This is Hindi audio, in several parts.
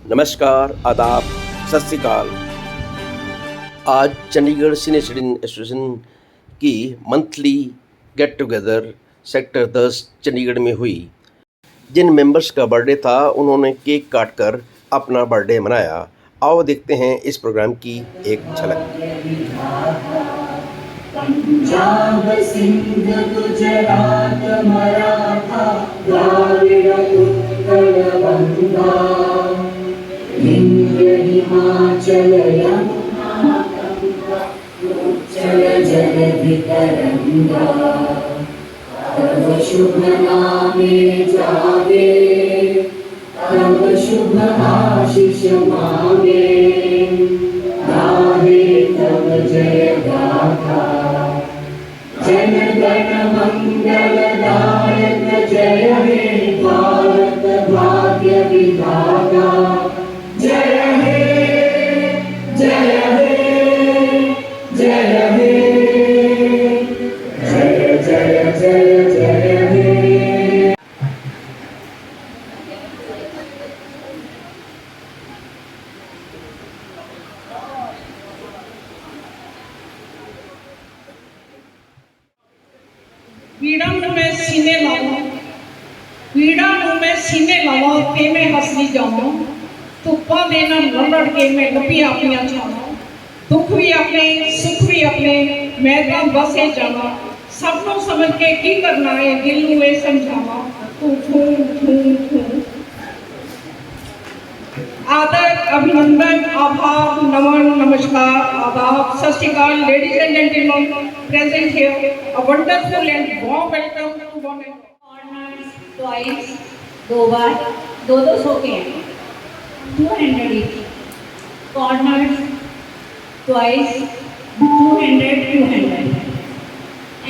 नमस्कार, आदाब, सत श्री अकाल। आज चंडीगढ़ सिने स्टूडेंट एसोसिएशन की monthly get together sector 10 Chandigarh में हुई। जिन मेंबर्स का बर्थडे था उन्होंने केक काटकर अपना बर्थडे मनाया। आओ देखते हैं इस प्रोग्राम की एक झलक। पंजाब सिंध गुजरात मराठा द्राविड़ उत्कल बंगा विंध्य हिमाचल यमुना गंगा उच्चल जलधि तरंगा तव शुभ नामे जागे तव शुभ आशीष मांगे गाहे तव जय गाथा जन गण मंगलदायक जय हे भारत भाग्य विधाता जय हे जय हे जय हे जय जय जय जय हे। पीड़ा ਨੂੰ ਮੈਂ ਸੀਨੇ ਲਾਵਾਂ ਤੇ ਮੈਂ ਹੱਸਦੀ ਜਾਵਾਂ ਧੁੱਪਾਂ ਦੇ ਨਾਲ ਲੜ ਕੇ ਮੈਂ ਲੱਭੀ ਆਪਣੀਆਂ ਛਾਵਾਂ ਦੁੱਖ ਵੀ ਆਪਣੇ ਸੁੱਖ ਵੀ ਆਪਣੇ ਮੈਂ ਤਾਂ ਬਸੇ ਜਾਵਾਂ ਸਭ ਨੂੰ ਸਮਝ ਕੇ ਕੀ ਕਰਨਾ ਹੈ ਦਿਲ ਨੂੰ ਇਹ ਸਮਝਾਵਾਂ ਤੂੰ ਤੂੰ आदर अभिनंदन आभार नमन नमस्कार आदाब सत श्री अकाल ladies and gentleman present here a wonderful and warm welcome to one and corners twice दो बार दो सौ के हैं 200 each corners twice 200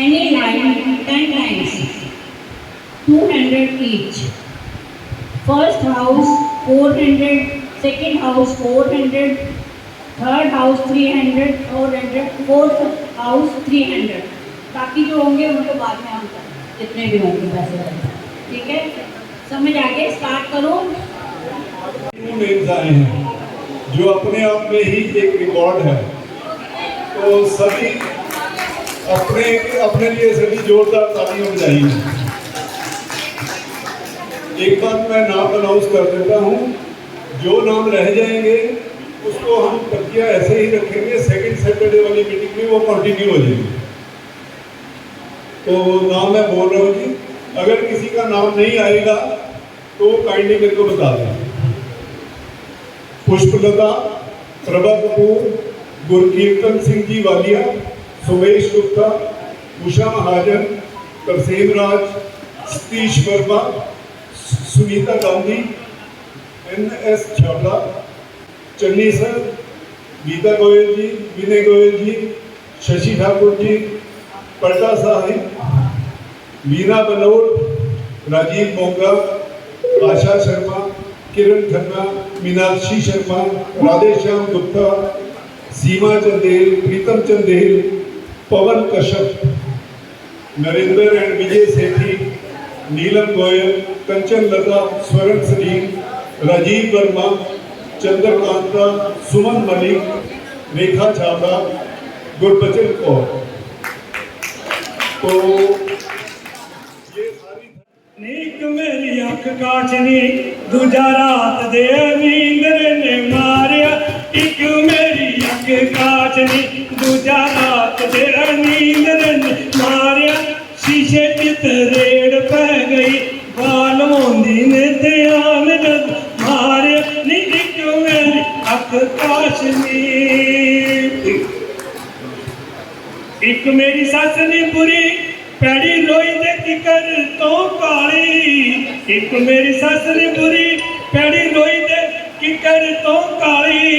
any line 10 times 200 each first house 400 second house 400 third house 300 400 fourth house 300 बाकी जो होंगे उनको बाद में हम करें जितने भी होंगे पैसे ठीक है समझ आगे स्टार्ट करो। नेम्स आए हैं जो अपने आप में ही एक रिकॉर्ड है तो सभी अपने लिए सभी जोरदार तालियां बजाइए। एक बार मैं नाम अनाउंस कर देता हूँ जो नाम रह जाएंगे उसको हम प्रक्रिया ऐसे ही रखेंगे सेकंड सैटरडे वाली मीटिंग में वो कंटिन्यू हो जाएगी। तो नाम मैं बोल रहा हूँ जी अगर किसी का नाम नहीं आएगा तो काइंडली मेरे को बता दें। पुष्पलता प्रभा कपूर गुरकीर्तन सिंह जी वालिया सुमेश गुप्ता उषा महाजन तरसेम राज सतीश वर्मा सुनीता गांधी NS छाबड़ा चन्नी सर गीता गोयल जी विनय गोयल जी शशि ठाकुर जी पट्टा साहिब वीना बनोट राजीव मोंगा आशा शर्मा किरण खन्ना मीनाक्षी शर्मा राधेश्याम गुप्ता सीमा चंदेल प्रीतम चंदेल पवन कश्यप नरेंद्र एंड विजय सेठी नीलम गोयल कंचन लता स्वर्ण सलीम राजीव वर्मा चंद्रकांता सुमन मलिक रेखा छाबड़ा गुरबचन कौर। तो ये सारी नीक मेरी अख काचनी दूजा रात दे नींदर ने मारिया एक मेरी अख काचनी दूजा रात दे नींदर ने मारिया शीशे च तरेड़ पै गई बाल मोंदी ने ध्यान जद मारिया नी एक मेरी अख काचनी एक मेरी सस नी बुरी पैड़ी रोई दे किकर तो काली एक मेरी सस नी बुरी पैड़ी रोई दे किकर तो काली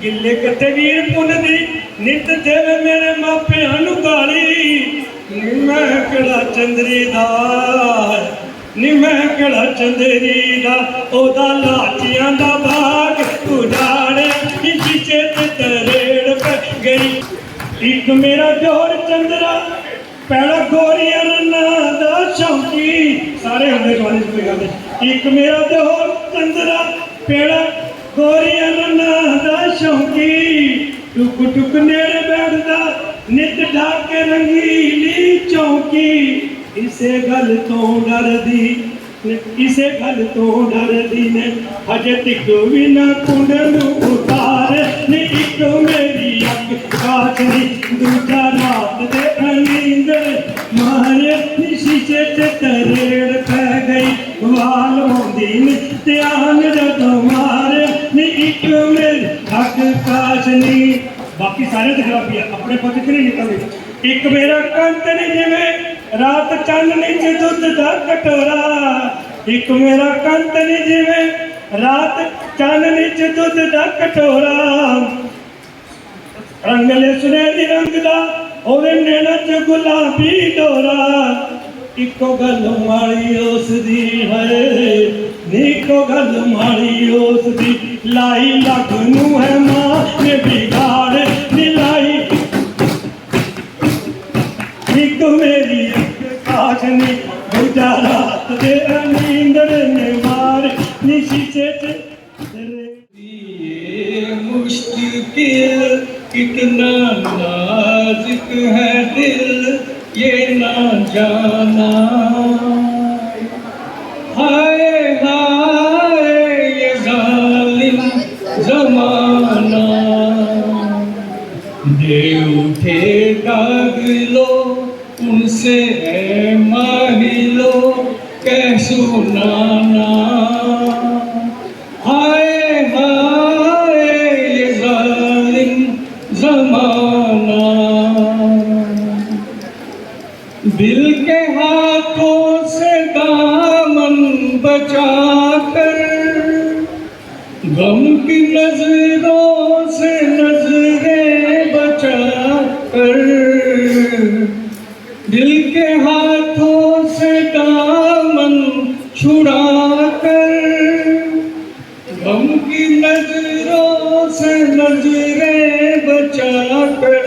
गिले कथे वीर पुन दी नित देवे मेरे मापियां नू गाली नी मैं कड़ा चंदरी दा नी मैं कड़ा चंदरी दा ओदा लाचियां दा बाग उजाड़े शीशे ते तरेड़ पे गई एक मेरा जोर चंद्रा पैड़ा गोरिया रन्ना दा शौकी सारे होंगे जवानी कोई गल नहीं एक मेरा जोर चंद्रा पैड़ा गोरिया रन्ना दा शौकी टुक टुक नेड़े बैठदा नित ढाके रंगीली चौकी इसे गल तो डरदी इसे गल तो डरदी ने हजे तिक भी ना कुंड नू उतार नी इक मेरी अख काचनी दूजा रात दे नींद मारे नी शीशे च तरेड़ पै गई वाल होंदी ने ध्यान जदों मारे नी इक मेरी अख काचनी बाकी सारे तो खराबी है अपने पति नहीं निकलते एक मेरा कंत नहीं जिवे रात चांदनी च दुध दा कटोरा एक मेरा कंत नहीं जिवे रात चांदनी च दुध दा कटोरा रंगले सुनहरी रंग दा और नैना च गुलाबी डोरा इको गल माड़ी उस दी है नीको गल माड़ी उस दी लाई लग नू है मां ने बिगाड़ लाई एक मेरी काशनी दूजा रात दे नींदर ने मार निशी चेत ये मुश्किल कितना नाजुक है दिल ये ना जाना हाय हाय ये जालिम जमाना दे उठे दाग लो उनसे है माही लो कह सुनाना हाय हाय ये जालिम जमाना दिल के हाथों से दामन बचा कर गम की नजरों से नजरें बचा कर दिल के हाथों से दामन छुड़ा कर गम की नजरों से नजरें बचा कर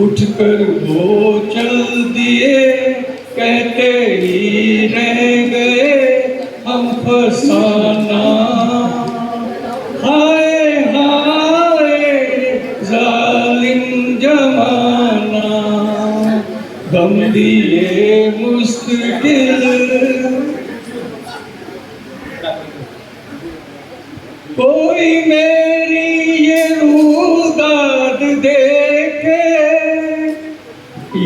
उठकर वो चल दिए कहते ही रह गए हम फसाना हाय हाय जालिम जमाना गम दिए मुश्किल कोई मेरी ये रूदाद देखे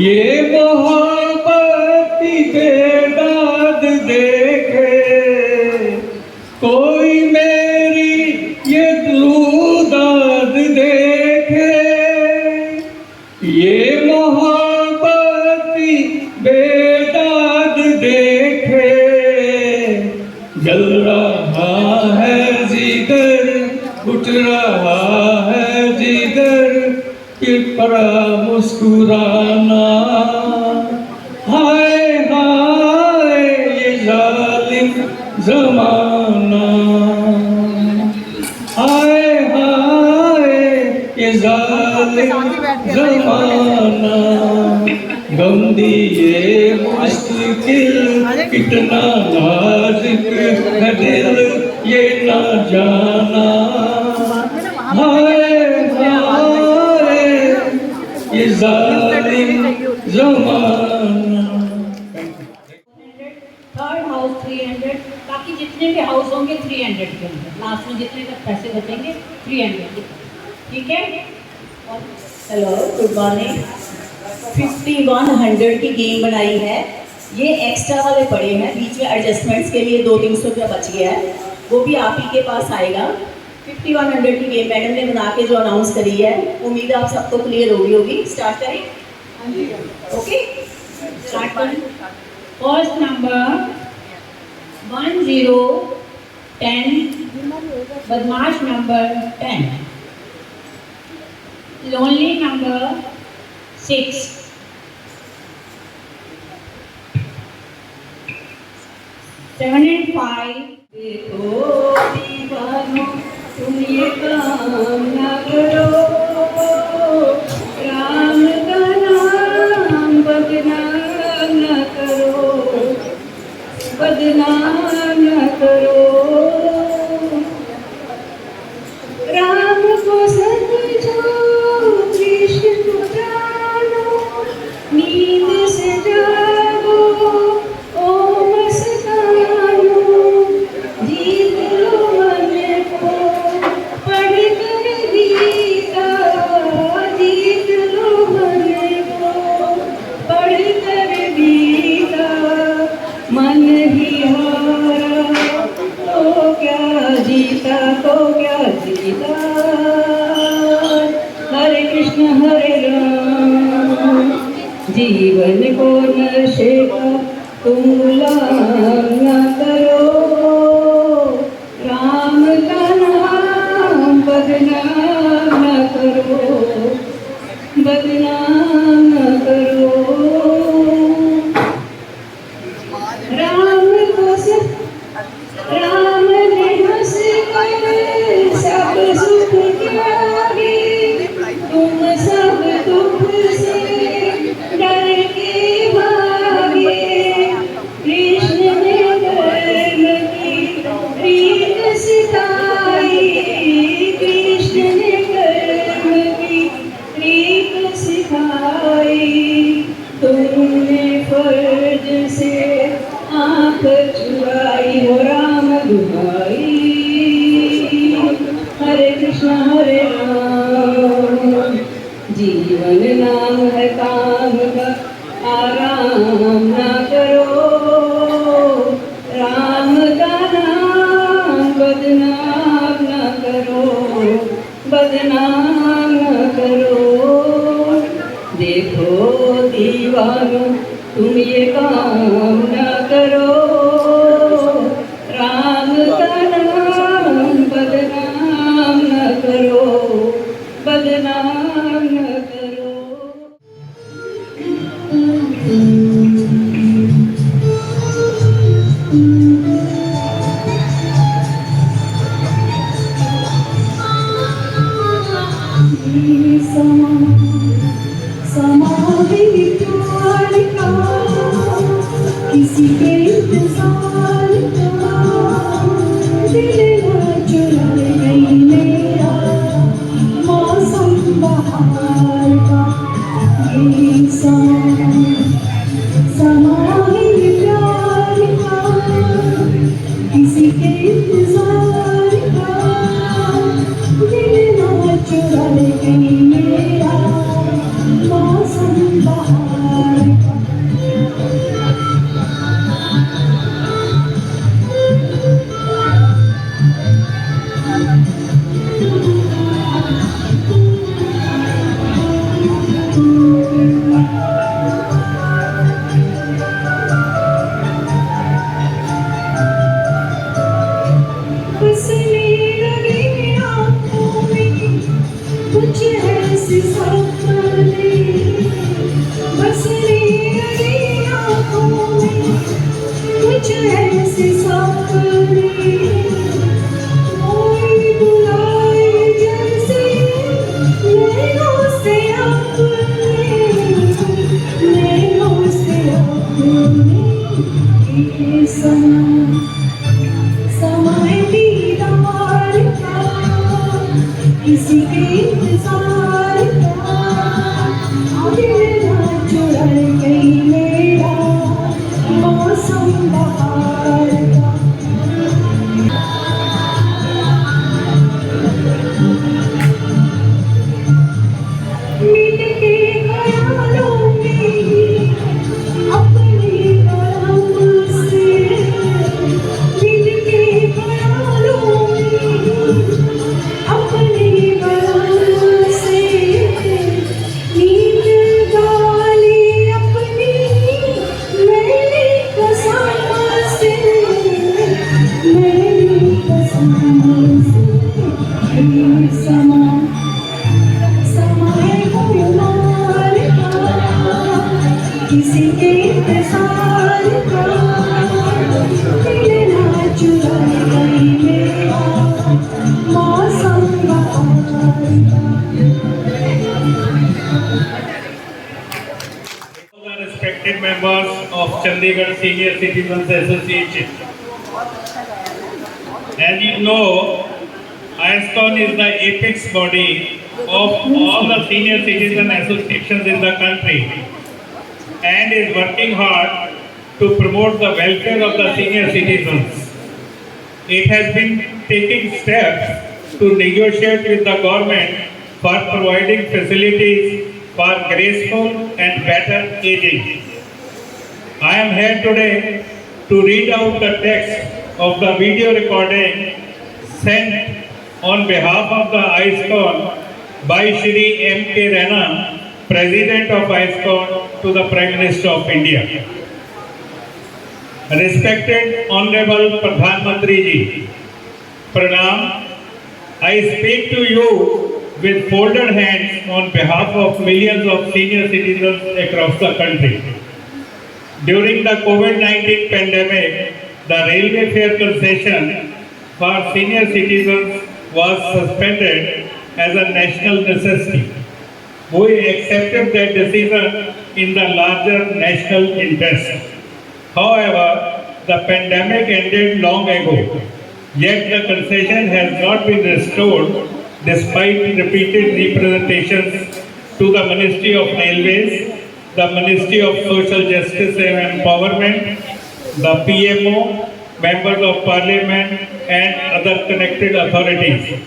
ये मोहब्बत की बेदाद देखे कोई मेरी ये रूदाद देखे ये मोहब्बत की बेदाद देखे जल रहा है जिगर उठ रहा है जिगर फिर पड़ा मुस्कुराना हाय हाय ये जालिम जमाना हाय हाय ये जालिम जमाना गम दिए मुश्किल कितना नाजुक है दिल ये ना जाना हाय हाय ये जालिम जमाना थर्ड हाउस 300 बाकी जितने भी हाउस होंगे 300 के अंदर लास्ट में जितने तक पैसे बचेंगे 300 ठीक है। हेलो गुड मॉर्निंग 5100 की गेम बनाई है ये एक्स्ट्रा वाले पड़े हैं बीच में एडजस्टमेंट्स के लिए 200-300 रुपया बच गया है वो भी आप ही के पास आएगा 5100 की गेम मैडम ने बना के जो अनाउंस करी है उम्मीद है आप सबको क्लियर होगी स्टार्ट करें ओके स्टार्ट करें फर्स्ट नंबर 1010 बदमाश नंबर 10 लोनली नंबर 6 7 and 5 देखो दीवानो तुम ये काम न करो राम का नाम बदनाम न करो बदनाम न करो जीता तो क्या जीता। हरे कृष्ण हरे राम। जीवन को नशे का तुम गुलाम न करो। राम का नाम बदनाम न करो, बदनाम न करो। राम को राम ने हंस कर सब सुख त्यागे। तुम सब दुख से डर के भागे। कृष्ण ने धर्म की रीत सिखाई। कृष्ण ने धर्म की रीत सिखाई। तुमने फर्ज से आंख चुराई हो राम दुहाई। हरे कृष्ण हरे राम। जीवन नाम है काम का आराम ना करो। राम का नाम बदनाम ना करो, बदनाम न करो। देखो दीवानो तुम ये काम न करो। राम का नाम बदनाम न करो, बदनाम न करो। किसी के इंतजार का दिल ना चुराए गई मेरा मौसम बहार का। ये समा है प्यार का किसी के इंतजार का दिल ना चुराए गई मेरा मौसम बहार का। बसने लगे आँखों में कुछ ऐसे सपने। बसने लगे आँखों में कुछ ऐसे सपने। कोई बुलाए जैसे नैनों से अपने, नैनों से अपने। ये समय दीदार का किसी के इंतजार का दिल ना चुराए गई मेरा मौसम बहार का। मिल के ख्यालों में अपने कलम से। मिल के ख्यालों में अपने कलम से। नींद गाली अपनी मैंने कसम से, मैंने कसम से। ये समय गुमार का किसी के इंतजार का दिल ना चुराए गई मेरा मौसम बहार का। All the respected members of Chandigarh Senior Citizens Association. As you know, ISKCON is the apex body of all the senior citizen associations in the country and is working hard to promote the welfare of the senior citizens. It has been taking steps to negotiate with the government for providing facilities for graceful and better aging. I am here today to read out the text of the video recording sent on behalf of the ISKCON by Shri M.K. Rana, President of ISKCON, to the Prime Minister of India. Respected Honorable Pradhan Mantri Ji, Pranam. I speak to you with folded hands on behalf of millions of senior citizens across the country. During the COVID-19 pandemic, the railway fare concession for senior citizens was suspended as a national necessity. We accepted that decision in the larger national interest. However, the pandemic ended long ago, yet the concession has not been restored despite repeated representations to the Ministry of Railways, the Ministry of Social Justice and Empowerment, the PMO, Members of Parliament and other connected authorities.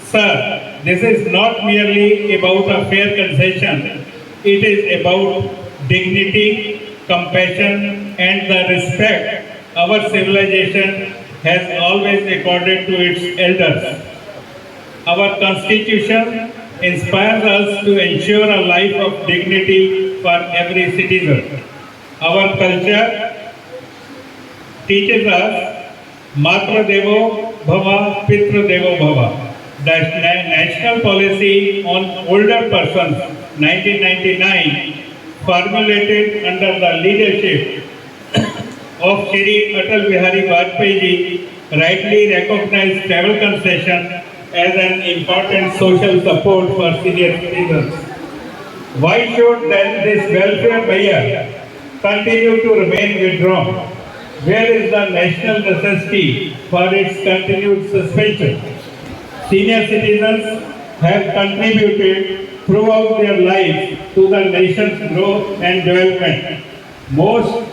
Sir, this is not merely about a fair concession, it is about dignity, compassion and the respect our civilization has always accorded to its elders. Our Constitution inspires us to ensure a life of dignity for every citizen. Our culture teaches us Matra Devo Bhava, Pitra Devo Bhava. The National Policy on Older Persons 1999, formulated under the leadership of Shri Atal Bihari Vajpayee Ji, rightly recognized travel concession as an important social support for senior citizens. Why should then this welfare buyer continue to remain withdrawn? Where is the national necessity for its continued suspension? Senior citizens have contributed throughout their lives to the nation's growth and development. Most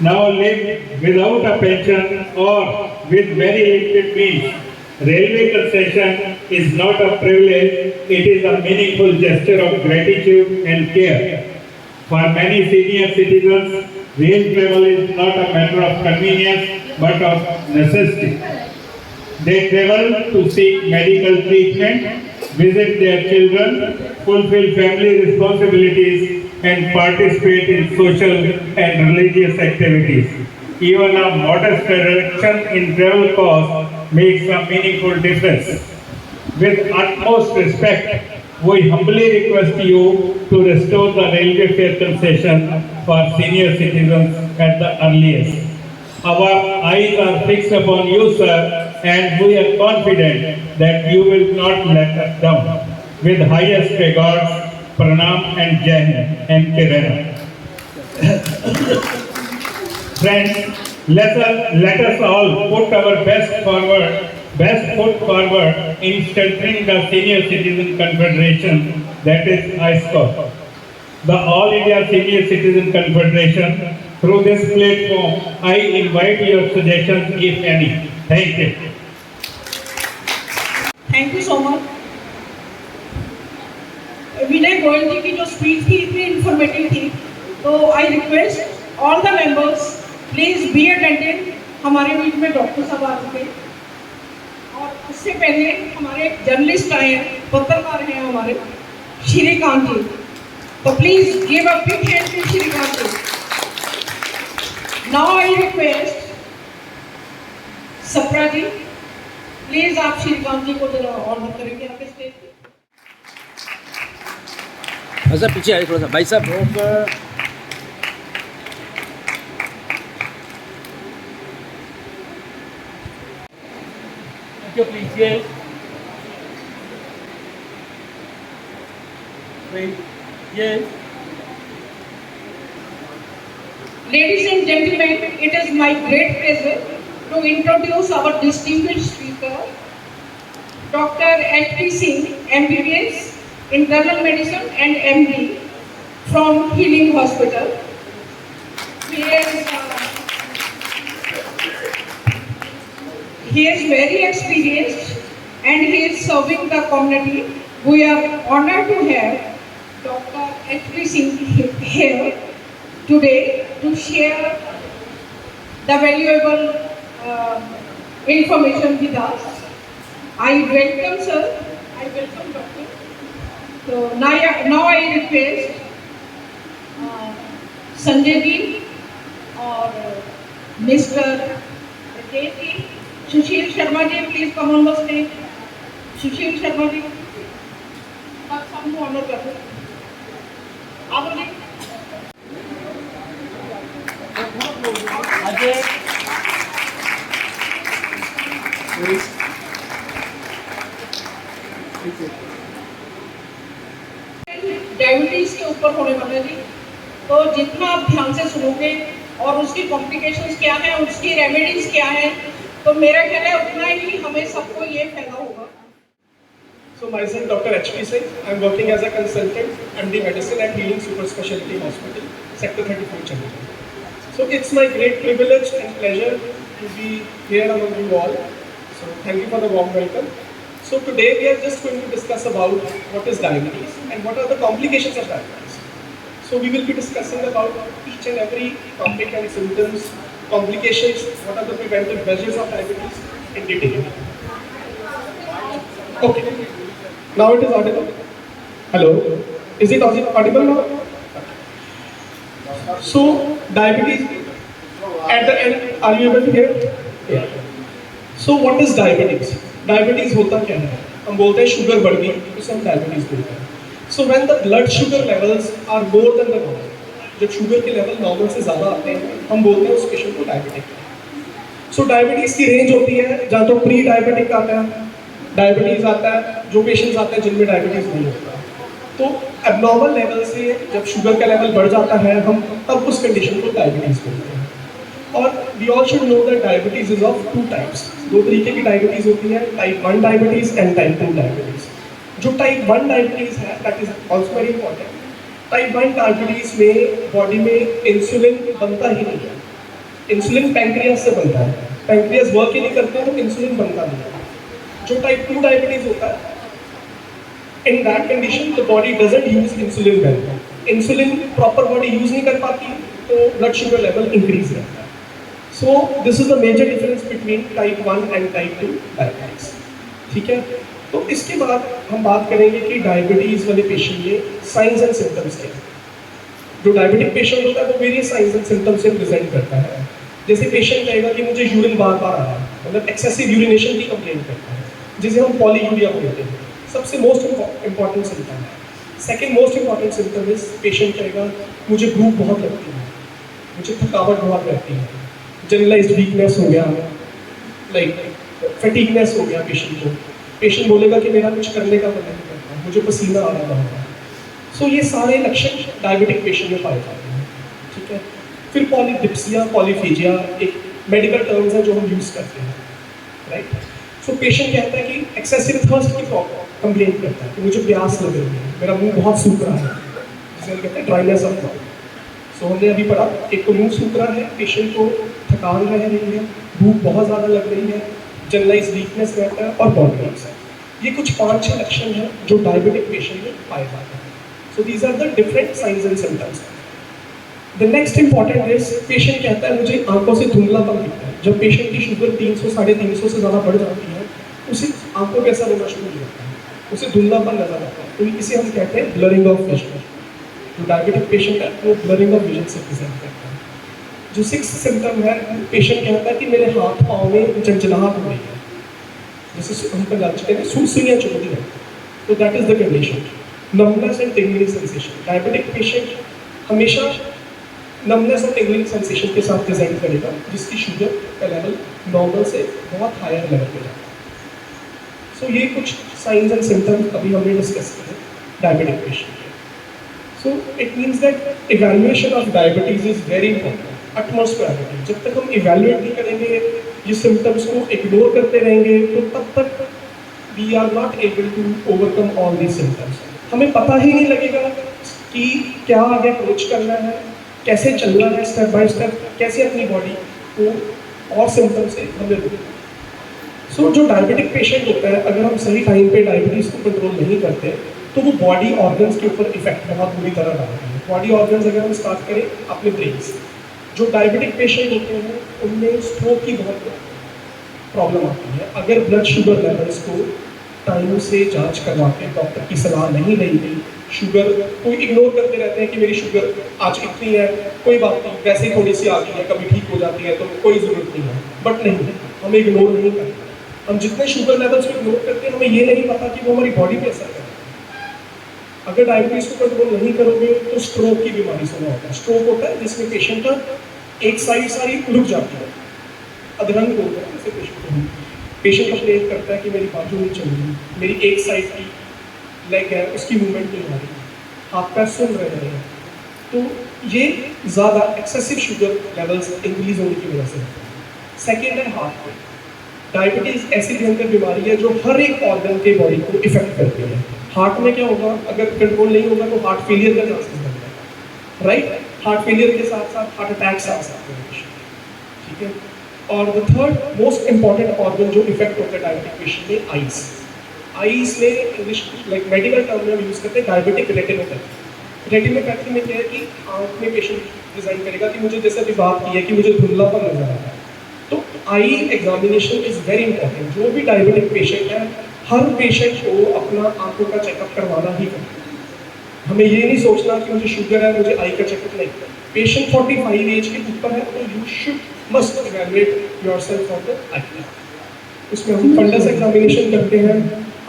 now live without a pension or with very limited means. Railway concession is not a privilege, it is a meaningful gesture of gratitude and care. For many senior citizens, rail travel is not a matter of convenience but of necessity. They travel to seek medical treatment, visit their children, fulfill family responsibilities and participate in social and religious activities. Even a modest reduction in travel costs makes a meaningful difference. With utmost respect, we humbly request you to restore the railway fare concession for senior citizens at the earliest. Our eyes are fixed upon you, sir, and we are confident that you will not let us down. With highest regards, Pranam and Jai Hind, M.K. Rana. Friends, let us all put our best foot forward in strengthening the Senior Citizen Confederation, that is ISKCON. The All India Senior Citizen Confederation. Through this platform, I invite your suggestions, if any. Thank you. Thank you so much. Vinay Goyal ji की जो स्पीच थी इतनी इंफॉर्मेटिव थी, तो I request all the members please be attentive. हमारे बीच में डॉक्टर साहब आ चुके और उससे पहले हमारे एक जर्नलिस्ट आए हैं, पत्रकार हैं हमारे श्रीकांत जी, तो please give a big hand to Shrikant ji. Now I request Sapra ji, please आप श्रीकांत जी को जरा ऑर्डर करेंगे आपके स्टेज पे। ऐसा पीछे आइए थोड़ा सा भाई साहब। Ladies and gentlemen, it is my great pleasure to introduce our distinguished speaker, Dr. H.P. Singh, MBBS, Internal Medicine and MD from Healing Hospital. He is very experienced and he is serving the community. We are honored to have Dr. H.P. Singh here today to share the valuable information with us. I welcome sir. I welcome doctor. So now I request Sanjay ji और mister Rajesh ji, Sushil Sharma ji, please come on the stage. Sushil Sharma ji, आप सबको ऑनर कर दो. आप बोलिए. डायबिटीज के ऊपर होने वाला है जी, तो जितना आप ध्यान से सुनोगे और उसकी कॉम्प्लिकेशंस क्या है, उसकी रेमेडीज क्या है, तो मेरा ख्याल है उतना ही हमें सबको ये फायदा होगा. So myself Dr. H.P. Singh. I'm working as a consultant MD Medicine at Healing Super Specialty Hospital, Sector 34, Chandigarh. So it's my great privilege and pleasure to be here among you all. So thank you for the warm welcome. So today we are just going to discuss about what is diabetes and what are the complications of diabetes. So we will be discussing about each and every topic and symptoms, complications, what are the preventive measures of diabetes in detail. Okay. Now it is audible. Hello. Is it audible now? So diabetes. At the end, are you able to hear? Yeah. So what is diabetes? Diabetes होता क्या है? हम बोलते हैं शुगर बढ़ गई, उसे हम डायबिटीज बोलते हैं. So when the blood sugar levels are more than the normal, जब शुगर के लेवल नॉर्मल से ज़्यादा आते हैं, हम बोलते हैं उस पेशेंट को डायबिटिक. So डायबिटीज की रेंज होती है, जहाँ तो प्री डायबिटिक आता है, डायबिटीज आता है, जो पेशेंट्स आते हैं जिनमें डायबिटीज नहीं होता. तो एबनॉर्मल लेवल से जब शुगर का लेवल बढ़ जाता है, हम तब उस कंडीशन को डायबिटीज बोलते हैं. और we all should know that diabetes is of 2 types. 2 तरीके की डायबिटीज होती है, type 1 diabetes and type 2 diabetes. जो टाइप 1 डायबिटीज है, that is also very important. Type 1 diabetes में बॉडी में इंसुलिन बनता ही नहीं है. इंसुलिन पैंक्रियास से बनता है. पैंक्रियास वर्क ही नहीं करते हैं तो इंसुलिन बनता नहीं है. जो टाइप 2 डायबिटीज होता है, in that condition the body doesn't use insulin well. Insulin proper body use नहीं कर पाती, तो ब्लड शुगर लेवल इंक्रीज रहता है. So this is the major difference between type 1 and type 2 diabetes. ठीक है. तो इसके बाद हम बात करेंगे कि डायबिटीज वाले पेशेंट के साइंस एंड सिम्टम्स क्या हैं. जो डायबिटिक पेशेंट होता है वो वेरियस साइंस एंड सिम्टम्स से प्रेजेंट करता है. जैसे पेशेंट कहेगा कि मुझे यूरिन बार बार आ रहा है, मतलब एक्सेसिव यूरिनेशन की कंप्लेंट करता है, जिसे हम पॉलीयूरिया बोलते हैं. सबसे मोस्ट इंपॉर्टेंट सिम्टम है. Second most important symptom is patient कहेगा मुझे भूख बहुत लगती है, मुझे थकावट बहुत रहती है, जनरलाइज्ड वीकनेस हो गया, लाइक फटीगनेस हो गया पेशेंट को. पेशेंट बोलेगा कि मेरा कुछ करने का मन नहीं करता, मुझे पसीना आ रहा होगा. सो ये सारे लक्षण डायबिटिक पेशेंट में पाए जाते हैं. ठीक है. फिर पॉलीडिप्सिया, पॉलीफेजिया एक मेडिकल टर्म्स है जो हम यूज़ करते हैं. राइट. सो पेशेंट कहता है कि एक्सेसिव थर्स्ट की कंप्लेंट करता है कि मुझे प्यास लग रही है, मेरा मुंह बहुत सूख रहा है, जिसे हम कहते हैं ड्राइनेस ऑफ माउथ. सो हमने अभी पढ़ा, एक तो मुंह सूख रहा है, पेशेंट को थकान रह रही है, भूख बहुत ज़्यादा लग रही है, जनरलाइज वीकनेस रहता है और बॉडी पेन्स है. ये कुछ 5-6 लक्षण हैं जो डायबिटिक पेशेंट में पाए जाते हैं. So these are the different signs and symptoms. The next important is patient कहता है मुझे आंखों से धुंधलापन दिखता है. जब पेशेंट की शुगर 300, 350 से ज़्यादा बढ़ जाती है, उसे आंखों पे ऐसा होना शुरू हो जाता है, उसे धुंधलापन नजर आता है. तो इसे हम कहते हैं ब्लरिंग ऑफ विजन. जो डायबिटिक पेशेंट है वो ब्लरिंग ऑफ विजन से प्रेजेंट करता है. जो 6th सिम्टम है, पेशेंट कहता है कि मेरे हाथ पाँव में चंचलाहट हो रही है, जैसे हम पंजाबी कहते हैं सुइयां चुभती है. तो that is the condition. Numbness and tingling sensation. Diabetic patient हमेशा नमनेस और टिंगलिंग सेंसेशन के साथ प्रेजेंट करेगा, जिसकी शुगर का लेवल नॉर्मल से बहुत हायर लेवल पे जाता है. सो ये कुछ साइंस एंड सिम्टम्स अभी हमने डिस्कस किए डायबिटिक पेशेंट के. So it means that evaluation of diabetes is very important, utmost priority. जब तक हम इवैल्यूएट नहीं करेंगे, ये सिम्टम्स को इग्नोर करते रहेंगे, तो तब तक we are not able to overcome all these symptoms. हमें पता ही नहीं लगेगा कि क्या आगे अप्रोच करना है, कैसे चलना है स्टेप बाय स्टेप, कैसे अपनी बॉडी को और सिम्टम से हमें रोकना. सो जो डायबिटिक पेशेंट होता है, अगर हम सही टाइम पे डायबिटीज़ को कंट्रोल नहीं करते, तो वो बॉडी ऑर्गन्स के ऊपर इफेक्ट बहुत बुरी तरह डालते हैं. बॉडी ऑर्गन्स अगर हम स्टार्ट करें अपने ब्रेन से, जो डायबिटिक पेशेंट होते हैं उनमें स्ट्रोक की बहुत प्रॉब्लम आती है. अगर ब्लड शुगर लेवल्स को टाइम से जांच करवा के डॉक्टर की सलाह नहीं ली, शुगर को इग्नोर करते रहते हैं कि मेरी शुगर आज इतनी है, कोई बात नहीं, वैसे ही थोड़ी सी आ गई है, कभी ठीक हो जाती है तो कोई ज़रूरत नहीं है। बट नहीं, हमें इग्नोर नहीं करना। हम जितने शुगर लेवल्स को इग्नोर करते हैं, हमें ये नहीं पता कि वो हमारी बॉडी पे असर करता है। अगर डायबिटीज़ को कंट्रोल नहीं करोगे तो स्ट्रोक की बीमारी सुना होता है। स्ट्रोक होता है जिसमें पेशेंट का एक साइड सारी रुक जाती है, अधरंग होता है जैसे पेशेंट को। पेशेंट कंप्लेन करता है कि मेरी बाजू नहीं चल रही, मेरी एक साइड की लेग है उसकी मूवमेंट नहीं आ रही, हाथ पैर सुन रहे हैं। तो ये ज़्यादा एक्सेसिव शुगर लेवल्स इंक्रीज होने की वजह से होता है। सेकेंड है हार्ट में। डायबिटीज़ ऐसी भयंकर बीमारी है जो हर एक ऑर्गन के बॉडी को इफेक्ट करती है। हार्ट में क्या होगा, अगर कंट्रोल नहीं होगा तो हार्ट फेलियर का चांसेस बढ़ जाएगा, राइट। हार्ट फेलियर के साथ साथ हार्ट अटैक्स आ सकते हैं, ठीक है। और the third most important organ जो इफेक्ट होता है डायबिटिक पेशेंट में, आईज। आईज में इंग्लिश लाइक मेडिकल टर्म में हम यूज़ करते हैं डायबिटिक रेटिनोपैथी। रेटिनोपैथी में क्या है कि आँख में पेशेंट डिज़ाइन करेगा कि मुझे जैसे अभी बात की है कि मुझे धुंधलापन नजर आ रहा है, तो eye examination is very important. जो भी डायबिटिक पेशेंट है, हर पेशेंट को अपना आंखों का चेकअप करवाना ही करना। हमें ये नहीं सोचना कि मुझे शुगर है, मुझे आई का चेकअप नहीं। पेशेंट 45 एज के ऊपर है तो you should must evaluate yourself for the eye. उसमें हम फंडस एग्जामिनेशन करते हैं,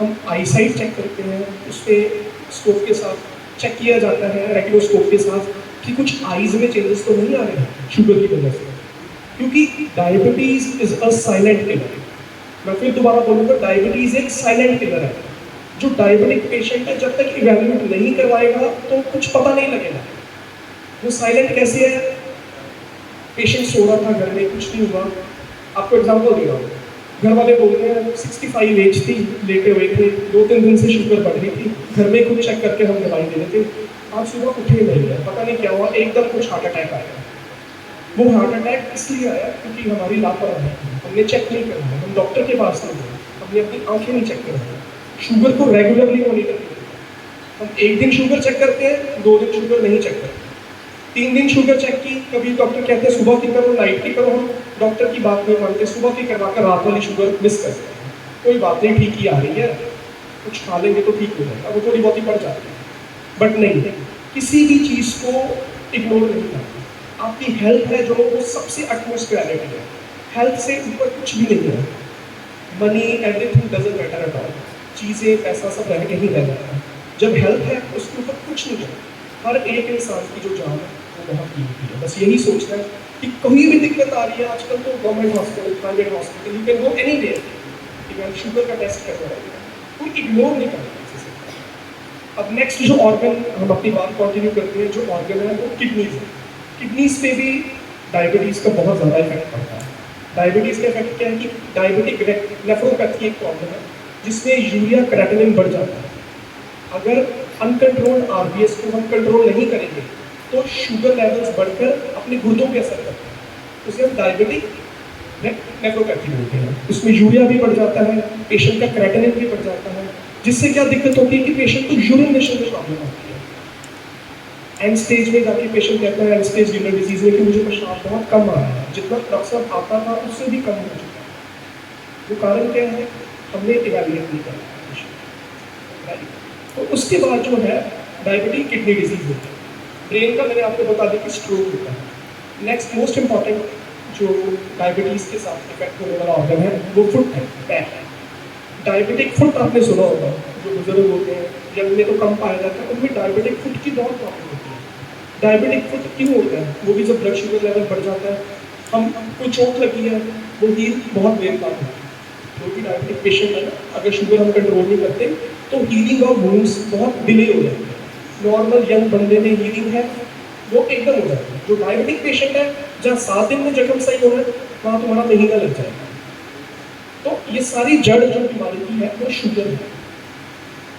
हम आई साइट चेक करते हैं, उसमें स्कोप के साथ चेक किया जाता है, रेटिनोस्कोप के साथ, कि कुछ आईज में चेंजेस तो नहीं आ रहे हैं शुगर की वजह से। क्योंकि diabetes is a silent killer. मैं फिर दोबारा बोलूँगा, डायबिटीज़ एक साइलेंट किलर है। जो डायबिटिक पेशेंट है, जब तक इवैल्यूएट नहीं करवाएगा तो कुछ पता नहीं लगेगा। वो साइलेंट कैसे है, पेशेंट सो रहा था घर में, कुछ नहीं हुआ। आपको एग्जाम्पल दे रहा हूँ, घर वाले बोल रहे हैं 65 एज थी, लेटे हुए थे, 2-3 दिन से शुगर बढ़ रही थी, घर में खुद चेक करके हम दवाई दे रहे थे, आज सुबह उठे नहीं है, पता नहीं क्या हुआ, एकदम कुछ हार्ट अटैक आया। वो हार्ट अटैक इसलिए आया क्योंकि हमारी लापरवाही थी, हमने चेक नहीं करवाया, हम डॉक्टर के पास नहीं गए, हमने अपनी आंखें नहीं चेक करवाई। शुगर को रेगुलरली मॉनिटर करते हैं, हम एक दिन शुगर चेक करते हैं, 2 दिन शुगर नहीं चेक करते, 3 दिन शुगर चेक की, कभी डॉक्टर कहते हैं सुबह की करो, नाइट की करो, हम डॉक्टर की बात नहीं मानते, सुबह की करवा कर रात वाली शुगर मिस करते हैं। कोई बात नहीं, ठीक ही आ रही है, कुछ खा लेंगे तो ठीक हो जाएगा, वो थोड़ी बहुत ही बढ़ जाती है। बट नहीं, किसी भी चीज़ को इग्नोर नहीं करना। आपकी हेल्थ है जो वो सबसे अटमोस्ट प्रायोरिटी है, हेल्थ से ऊपर कुछ भी नहीं है। Money everything doesn't matter at all, चीज़ें पैसा सब रह के ही रह जाता है। जब हेल्थ है उसके ऊपर कुछ नहीं है। हर एक इंसान की जो जान है वो बहुत कीमती है। बस यही सोचना है कि कोई भी दिक्कत आ रही है, आजकल तो government hospital, private hospital, you can go anywhere, even sugar का टेस्ट करवा रहे हैं, कोई इग्नोर नहीं करना किसी से। अब नेक्स्ट जो ऑर्गन हम अपनी बात कंटिन्यू करते हैं, जो ऑर्गन है वो किडनीज है। किडनीज पे भी डायबिटीज़ का बहुत ज़्यादा इफेक्ट पड़ता है। डायबिटीज़ का इफेक्ट क्या है कि डायबिटिक नेफ्रोपैथी एक प्रॉब्लम है जिसमें यूरिया क्रेटिनिन बढ़ जाता है। अगर अनकंट्रोल्ड आरबीएस को हम कंट्रोल नहीं करेंगे तो शुगर लेवल्स बढ़कर अपने गुर्दों पे असर करते हैं, उसे हम डायबिटिक नेफ्रोपैथी बोलते हैं। उसमें यूरिया भी बढ़ जाता है, पेशेंट का क्रेटिनिन भी बढ़ जाता है, जिससे क्या दिक्कत होती है कि पेशेंट को यूरिनेशन में प्रॉब्लम होती है। एंड स्टेज में जाके पेशेंट कहता है एंड स्टेज रीनल डिजीज में कि मुझे पेशाब बहुत कम आ रहा है, जितना डॉक्टर साहब आता था उससे भी कम हो चुका है। वो कारण क्या है, हमने इवैल्यूएट नहीं करा। तो उसके बाद जो है डायबिटिक किडनी डिजीज होती है। ब्रेन का मैंने आपको बता दिया कि स्ट्रोक होता है। नेक्स्ट मोस्ट इंपॉर्टेंट जो डायबिटीज़ के साथ इफेक्ट होने वाला ऑर्गन है वो फुट है, पैर है। डायबिटिक फुट आपने सुना होगा, जो बुजुर्ग होते हैं यंग में तो कम पाया जाता है, उनमें डायबिटिक फुट की बहुत प्रॉब्लम होती है। डायबिटिक फुट क्यों होता है, वो भी जब ब्लड शुगर लेवल बढ़ जाता है, हम कोई चोट लगी है वो हील बहुत देर बाद होती है। जो भी डायबिटिक पेशेंट है ना, अगर शुगर हम कंट्रोल नहीं करते तो हीलिंग ऑफ वुंड्स बहुत डिले हो जाती है। नॉर्मल यंग बंदे में हीलिंग है वो एकदम हो जाती है। जो डायबिटिक पेशेंट है, जहाँ 7 दिन में जख्म सही हो रहा है वहाँ तुम्हारा महीना लग जाएगा। तो ये सारी जड़ जो बीमारी की है वो शुगर है।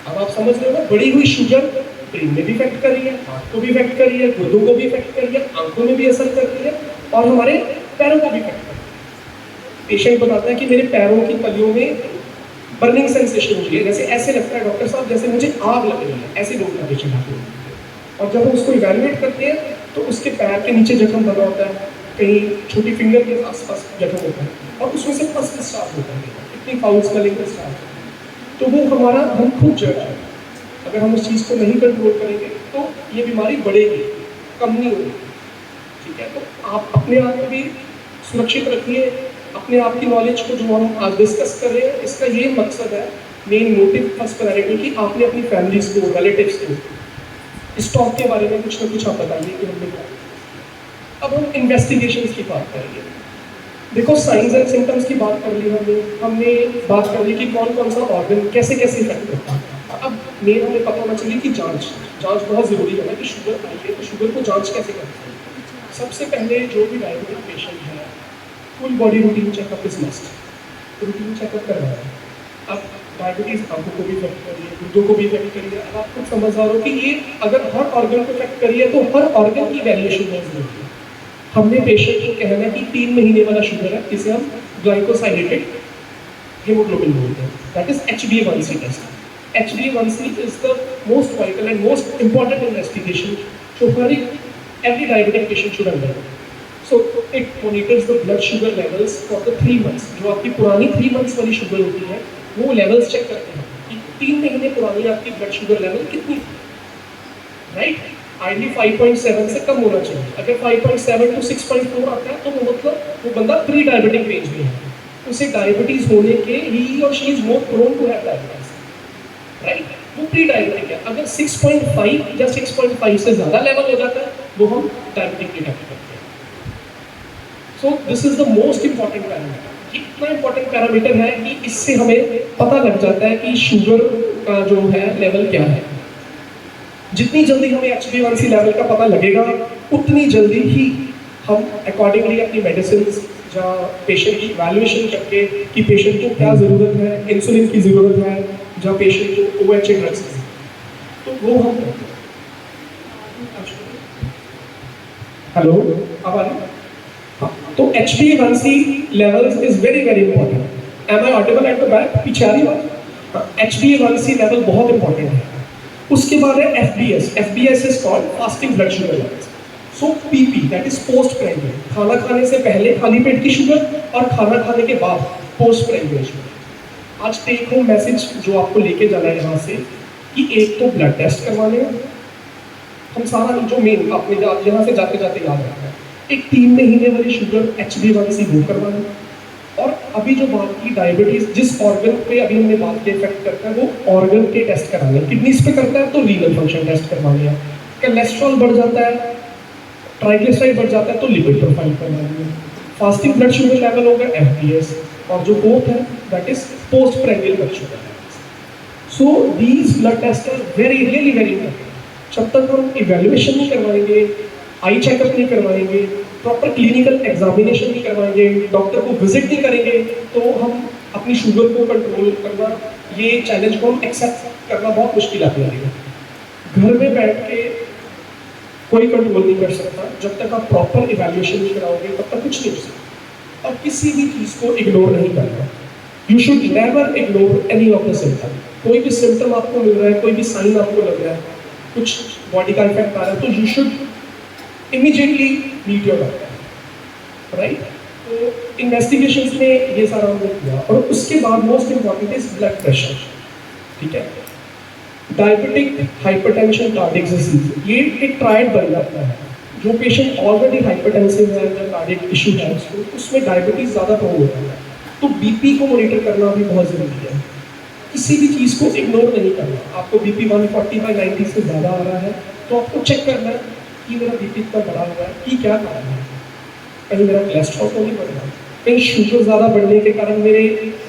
अब आप समझ रहे हो ना, बढ़ी हुई शुगर ब्रेन में भी इफेक्ट कर रही है, हार्ट को भी इफेक्ट कर रही है, गुर्दों को भी इफेक्ट कर रही है, आंखों में भी असर कर रही है और हमारे पैरों को भी इफेक्ट कर रही है। पेशेंट बताता है कि मेरे पैरों की तलियों में बर्निंग सेंसेशन हो रही है, जैसे ऐसे लगता है डॉक्टर साहब जैसे मुझे आग लग रही है, ऐसे बोलता है पेशेंट आके। और जब हम उसको इवैल्यूएट करते हैं तो उसके पैर के नीचे जख्म बना होता है, कहीं छोटी फिंगर के आसपास जख्म होता है और उसमें से पस डिस्चार्ज होता है, इतनी फाउल स्मेलिंग डिस्चार्ज। तो वो हमारा हम खुद जज है। अगर हम उस चीज़ को नहीं कंट्रोल करेंगे तो ये बीमारी बढ़ेगी, कम नहीं होगी। ठीक है, तो आप अपने आप को भी सुरक्षित रखिए, अपने आप की नॉलेज को जो हम आज डिस्कस कर रहे हैं इसका ये मकसद है, मेन मोटिव फर्स्ट प्रायोरिटी कि आपने अपनी फैमिलीज को, रिलेटिव्स को इस टॉक के बारे में कुछ ना कुछ आप बताइए कि हमने क्या। अब हम इन्वेस्टिगेशंस की बात करेंगे। देखो, साइंस एंड सिम्टम्स की बात कर ली हमने बात कर ली कि कौन कौन सा ऑर्गन कैसे कैसे इफेक्ट करता है। अब मेन हमें पता होना चाहिए कि जांच बहुत ज़रूरी है ना, कि शुगर आई है तो शुगर को जांच कैसे करते हैं। सबसे पहले जो भी डायबिटिक पेशेंट है, full body routine checkup is must. Routine checkup करवाना है। अब डायबिटीज़ आंखों को भी इफेक्ट करी है, गुर्दों को भी इफेक्ट करी है। अब आप खुद समझदार हो कि ये अगर हर ऑर्गन को इफेक्ट करी है तो हर ऑर्गन की वैल्यूएशन बहुत जरूरी है। हमने पेशेंट को कहना है कि 3 महीने वाला शुगर है, इसे हम ग्लाइकोसाइलेटेड हेमोग्लोबिन बोलते हैं, that is HbA1c test. HbA1c is the most vital and most important investigation जो हर every diabetic patient should undergo. So it monitors the blood sugar levels for the 3 months. जो आपकी पुरानी 3 months वाली शुगर होती है वो लेवल्स चेक करते हैं कि 3 महीने पुरानी आपकी ब्लड शुगर लेवल कितनी थी, राइट। आइडली 5.7 से कम होना चाहिए। अगर 5.7 to 6.4 आता है तो वो मतलब वो बंदा प्री डायबिटिक रेंज में है, उसे डायबिटीज होने के ही और she is more prone to have diabetes, right. वो प्री डायबिटिक है। अगर 6.5 या 6.5 से ज़्यादा लेवल हो जाता है वो हम डायबिटिक डिटेक्ट करते हैं। सो this is the most important parameter. इतना इंपॉर्टेंट पैरामीटर है कि इससे हमें पता लग जाता है कि शुगर का जो है लेवल क्या है। जितनी जल्दी हमें HbA1c लेवल का पता लगेगा उतनी जल्दी ही हम अकॉर्डिंगली अपनी मेडिसिन या पेशेंट की इवैल्यूएशन करके कि पेशेंट को क्या ज़रूरत है, इंसुलिन की ज़रूरत है, या पेशेंट को OHA ड्रग्स तो वो हम हेलो अब आ रही हाँ, तो HbA1c levels is very very important. Am I audible at the back? पीछे आ रही बात। HbA1c लेवल बहुत इंपॉर्टेंट है। उसके बाद है FBS. FBS is called fasting blood sugar levels. So PP that is post prandial, खाना खाने से पहले खाली पेट की शुगर और खाना खाने के बाद पोस्ट प्रेंडियल शुगर। आज टेक होम मैसेज जो आपको लेके जाना है यहाँ से कि एक तो ब्लड टेस्ट करवाने हैं, हम सारा जो मेन आपने यहाँ से जाते जाते याद रखना है। एक 3 महीने वाली शुगर HbA1c वो करवाना, और अभी जो बात की डायबिटीज जिस ऑर्गन पे अभी हमने बात की इफेक्ट करता है वो ऑर्गन के टेस्ट कराने। किडनीज पे करता है तो रीनल फंक्शन टेस्ट करवानी है। कोलेस्ट्रॉल बढ़ जाता है, ट्राइग्लिसराइड बढ़ जाता है तो लिपिड प्रोफाइल करवानी है। फास्टिंग ब्लड शुगर लेवल होगा FBS, और जो फोर्थ है that is post prandial blood sugar. So these blood test are very really very important. जब तक हम इवेल्युएशन नहीं करवाएंगे, आई चेकअप नहीं करवाएंगे, प्रॉपर क्लिनिकल एग्जामिनेशन नहीं करवाएंगे, डॉक्टर को विजिट नहीं करेंगे, तो हम अपनी शुगर को कंट्रोल करना, ये चैलेंज को हम एक्सेप्ट करना बहुत मुश्किल आती है। घर में बैठ के कोई कंट्रोल नहीं कर सकता। जब तक आप प्रॉपर इवेल्युएशन नहीं कराओगे तब तक कुछ नहीं हो सकता। और किसी भी चीज़ को इग्नोर नहीं करना। You should never ignore any of the symptom. कोई भी सिम्टम आपको मिल रहा है, कोई भी साइन आपको लग रहा है, कुछ बॉडी का इफेक्ट आ रहा है, तो you should immediately meet your doctor, right. तो इन्वेस्टिगेशंस में ये सारा हमने किया, और उसके बाद most important is blood pressure, ठीक है। डायबिटिक हाइपरटेंशन कार्डियक डिजीज, ये एक ट्रायड बन जाता है। जो पेशेंट ऑलरेडी हाइपरटेंसिव है या कार्डियक इशू है उसमें डायबिटीज ज़्यादा प्रोन होता है, तो बीपी को मॉनिटर करना भी बहुत ज़रूरी है। किसी भी चीज़ को इग्नोर नहीं करना। आपको बीपी 140/90 से ज़्यादा आ रहा है तो आपको चेक करना है कि मेरा बीपी इतना बढ़ा हुआ है, कि क्या कारण है। कहीं मेरा कोलेस्ट्रॉल तो नहीं बढ़ रहा, कहीं शुगर ज़्यादा बढ़ने के कारण मेरे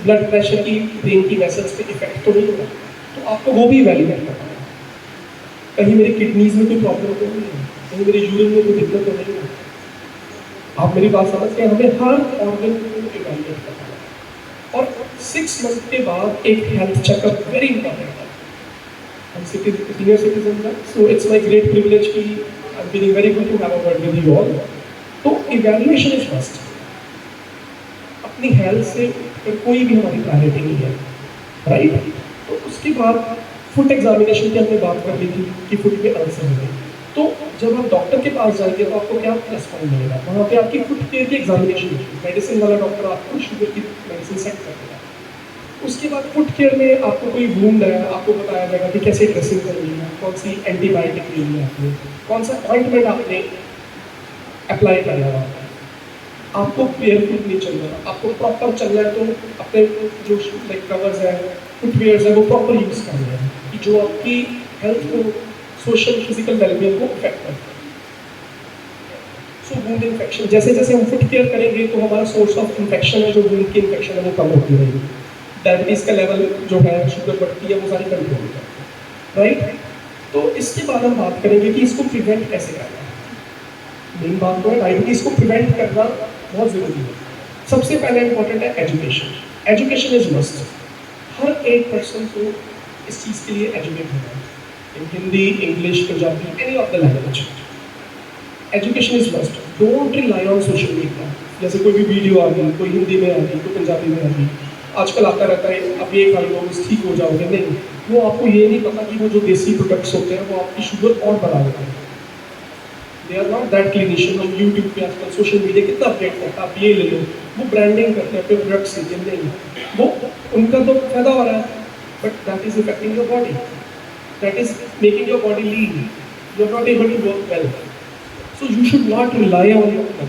ब्लड प्रेशर की ब्रेन की वेसल्स पे इफेक्ट तो नहीं हो रहा, तो आपको वो भी वैलिडेट करना है। कहीं मेरी किडनीज में कोई प्रॉब्लम तो नहीं है, कहीं मेरे यूरिन में कोई दिक्कत तो नहीं है। आप मेरी बात समझते हैं, हमें हर ऑर्गन को इवैल्यूएट करना है। और 6 मंथ के बाद एक हेल्थ चेकअप वेरी इंपॉर्टेंट है। हम सीनियर सिटीजन हैं, so it's my great privilege कि I am feeling very good to have a word with you all. तो इवैल्यूएशन इज फर्स्ट। अपनी हेल्थ से कोई भी हमारी प्रायोरिटी नहीं है, राइट। तो उसके बाद फुट एग्जामिनेशन की हमने बात कर ली थी कि फुट में अल्सर हो गई, तो जब आप डॉक्टर के पास जाएंगे तो आपको क्या प्लस पॉइंट मिलेगा, वहाँ पे आपकी फुट केयर की एग्जामिनेशन होगी। मेडिसिन वाला डॉक्टर आपको शुगर की मेडिसिन सेट कर देगा। उसके बाद फुट केयर में आपको कोई वूंड है, आपको बताया जाएगा कि कैसे ड्रेसिंग करनी है, कौन सी एंटीबायोटिक लेनी है आपने, कौन सा ऑइंटमेंट आपने अप्लाई करना है। आपको बेयरफुट नहीं चलना, आपको प्रॉपर चलना है, तो अपने जो लाइक कवर्स है, फुटवेयर्स है, वो प्रॉपर यूज़ करना है कि जो आपकी हेल्थ को, सोशल फिजिकल वेलबींग को इफेक्ट करता है। सो वुंड इन्फेक्शन, जैसे जैसे हम फुट केयर करेंगे तो हमारा सोर्स ऑफ इन्फेक्शन है, जो वुंड की इन्फेक्शन है, वो कम होती रहेगी। डायबिटीज़ का लेवल जो है, शुगर बढ़ती है, वो सारी कंट्रोल होता है, राइट। तो इसके बाद हम बात करेंगे कि इसको प्रिवेंट कैसे करना है। मेन बात तो है डायबिटीज़ को प्रिवेंट करना बहुत ज़रूरी है। सबसे पहले इंपॉर्टेंट है एजुकेशन। Education is must. हर एक पर्सन को इस चीज़ के लिए एजुकेट होना है, in Hindi, English, Punjabi, any of the language. Education is must. Don't rely on social media. जैसे कोई भी वीडियो आ गई, कोई हिंदी में आ गई, कोई पंजाबी में आ गई, आजकल आता रहता है अब ये खा लो ठीक हो जाओगे। नहीं, वो आपको ये नहीं पता कि वो जो देसी प्रोडक्ट्स होते हैं वो आपकी शुगर और बढ़ा देते हैं। They are not that clinician. हम यूट्यूब पे आजकल सोशल मीडिया कितना अपडेट करता है, आप ये ले लो, वो ब्रांडिंग करते हैं अपने प्रोडक्ट से। नहीं, वो उनका तो फायदा हो रहा है, but that is affecting your body, that is making your body lean, you are not able to work well. So you should not rely on your.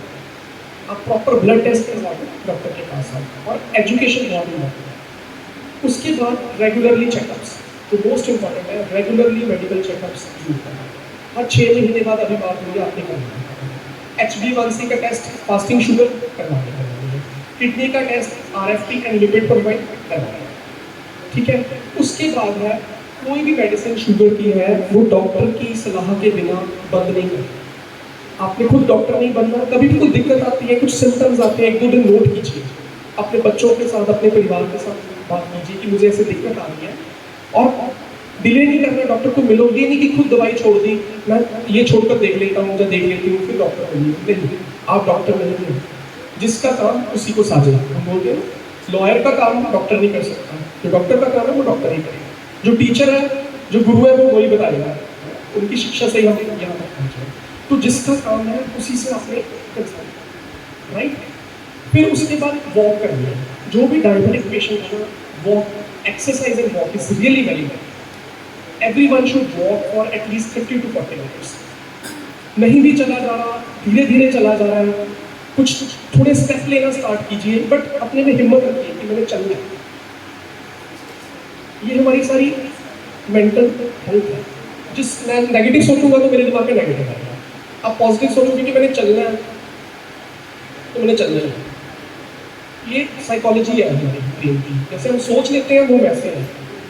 आप प्रॉपर ब्लड टेस्ट करवा दो डॉक्टर के पास आओ, और एजुकेशन बहुत इम्पॉर्टेंट है। उसके बाद रेगुलरली चेकअप्स, जो मोस्ट इम्पॉर्टेंट है, रेगुलरली मेडिकल चेकअप्स जरूर करना। हर 6 महीने बाद अभी बात हुई आपने करना है। HbA1c का टेस्ट, फास्टिंग शुगर करवानी है, किडनी का test, RFT and lipid profile करवाना है, ठीक है। उसके बाद है कोई भी मेडिसिन शुगर की है, वो डॉक्टर की सलाह के बिना बंद नहीं करना। आपने खुद डॉक्टर नहीं बनना। कभी भी कोई दिक्कत आती है, कुछ सिम्टम्स आते हैं, 1-2 दिन नोट कीजिए, अपने बच्चों के साथ, अपने परिवार के साथ बात कीजिए कि मुझे ऐसे दिक्कत आ रही है, और डिले नहीं करना। डॉक्टर को मिलो, ये नहीं कि खुद दवाई छोड़ दी, मैं ये छोड़कर देख लेता हूँ, देख लेती हूँ, फिर डॉक्टर को नहीं। आप डॉक्टर नहीं हैं, जिसका काम उसी को साझे। हम बोलते हैं लॉयर का काम डॉक्टर नहीं कर सकता, जो डॉक्टर का काम है वो डॉक्टर ही करेगा। जो टीचर है, जो गुरु है, वो वही बताएगा, उनकी शिक्षा से ही हम यहाँ तक पहुँचे। तो जिसका काम है उसी से आपने कंसल्ट, राइट। फिर उसके बाद वॉक करनी है। जो भी डायबिटिक पेशेंट है, walk, exercise and walk is really very good. Everyone should walk for at least 30 to 40 minutes. नहीं भी चला जा रहा, धीरे धीरे चला जा रहा है, कुछ थोड़े स्टेप लेना स्टार्ट कीजिए, बट अपने में हिम्मत रखिए कि मैंने चलना है। ये हमारी सारी मेंटल हेल्थ है। जिस मैं नेगेटिव सोचूंगा तो मेरे दिमाग में नेगेटिव आएगा। आप पॉजिटिव सोचोगे कि मैंने चलना है, तो मैंने चलना है। ये साइकोलॉजी है हमारी ब्रेन की। जैसे हम सोच लेते हैं वो वैसे है।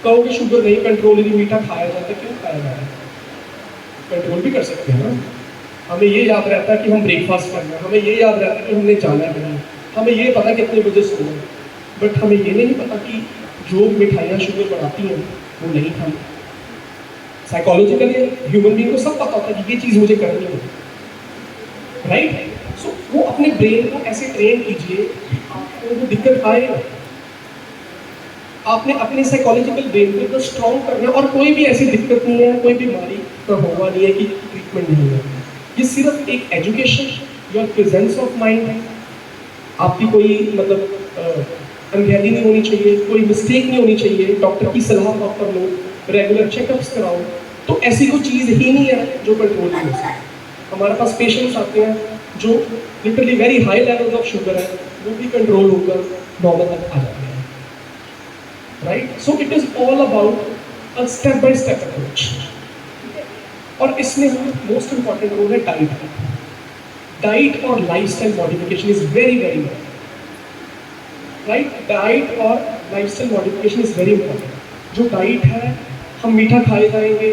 कहोगे शुगर नहीं कंट्रोल, यदि मीठा खाया जाता है, क्यों खाया जा रहा है? कंट्रोल भी कर सकते हैं ना। हमें ये याद रहता है कि हम ब्रेकफास्ट करना है, हमें ये याद रहता है कि हमने जाना है कहीं, हमें ये पता है कितने बजे सोना है, बट हमें ये नहीं पता कि जो मिठाइयाँ शुगर बढ़ाती हैं वो नहीं खानी। साइकोलॉजिकली ह्यूमन बीइंग को सब पता होता है कि ये चीज़ मुझे करनी है, राइट। सो वो अपने ब्रेन को ऐसे ट्रेन कीजिए, आपको वो दिक्कत आए ना। आपने अपने साइकोलॉजिकल ब्रेन को स्ट्रॉन्ग करना है, और कोई भी ऐसी दिक्कत नहीं है, कोई बीमारी का हुआ नहीं है कि ट्रीटमेंट नहीं है। ये सिर्फ एक education, your presence of mind है। आपकी कोई मतलब अनगहरी नहीं होनी चाहिए, कोई मिस्टेक नहीं होनी चाहिए, डॉक्टर की सलाह प्रॉपर लो, रेगुलर चेकअप्स कराओ। तो ऐसी कोई चीज़ ही नहीं है जो कंट्रोल नहीं हो सकती। हमारे पास पेशेंट्स आते हैं जो literally very high level of sugar है, वो भी कंट्रोल होकर नॉर्मल तक आ जाते हैं, right. So it is all about a step by step approach. और इसमें मोस्ट इंपॉर्टेंट रोल है डाइट। डाइट और lifestyle modification is very very important, right. Diet और lifestyle modification is very important. जो डाइट है, हम मीठा खाए जाएंगे,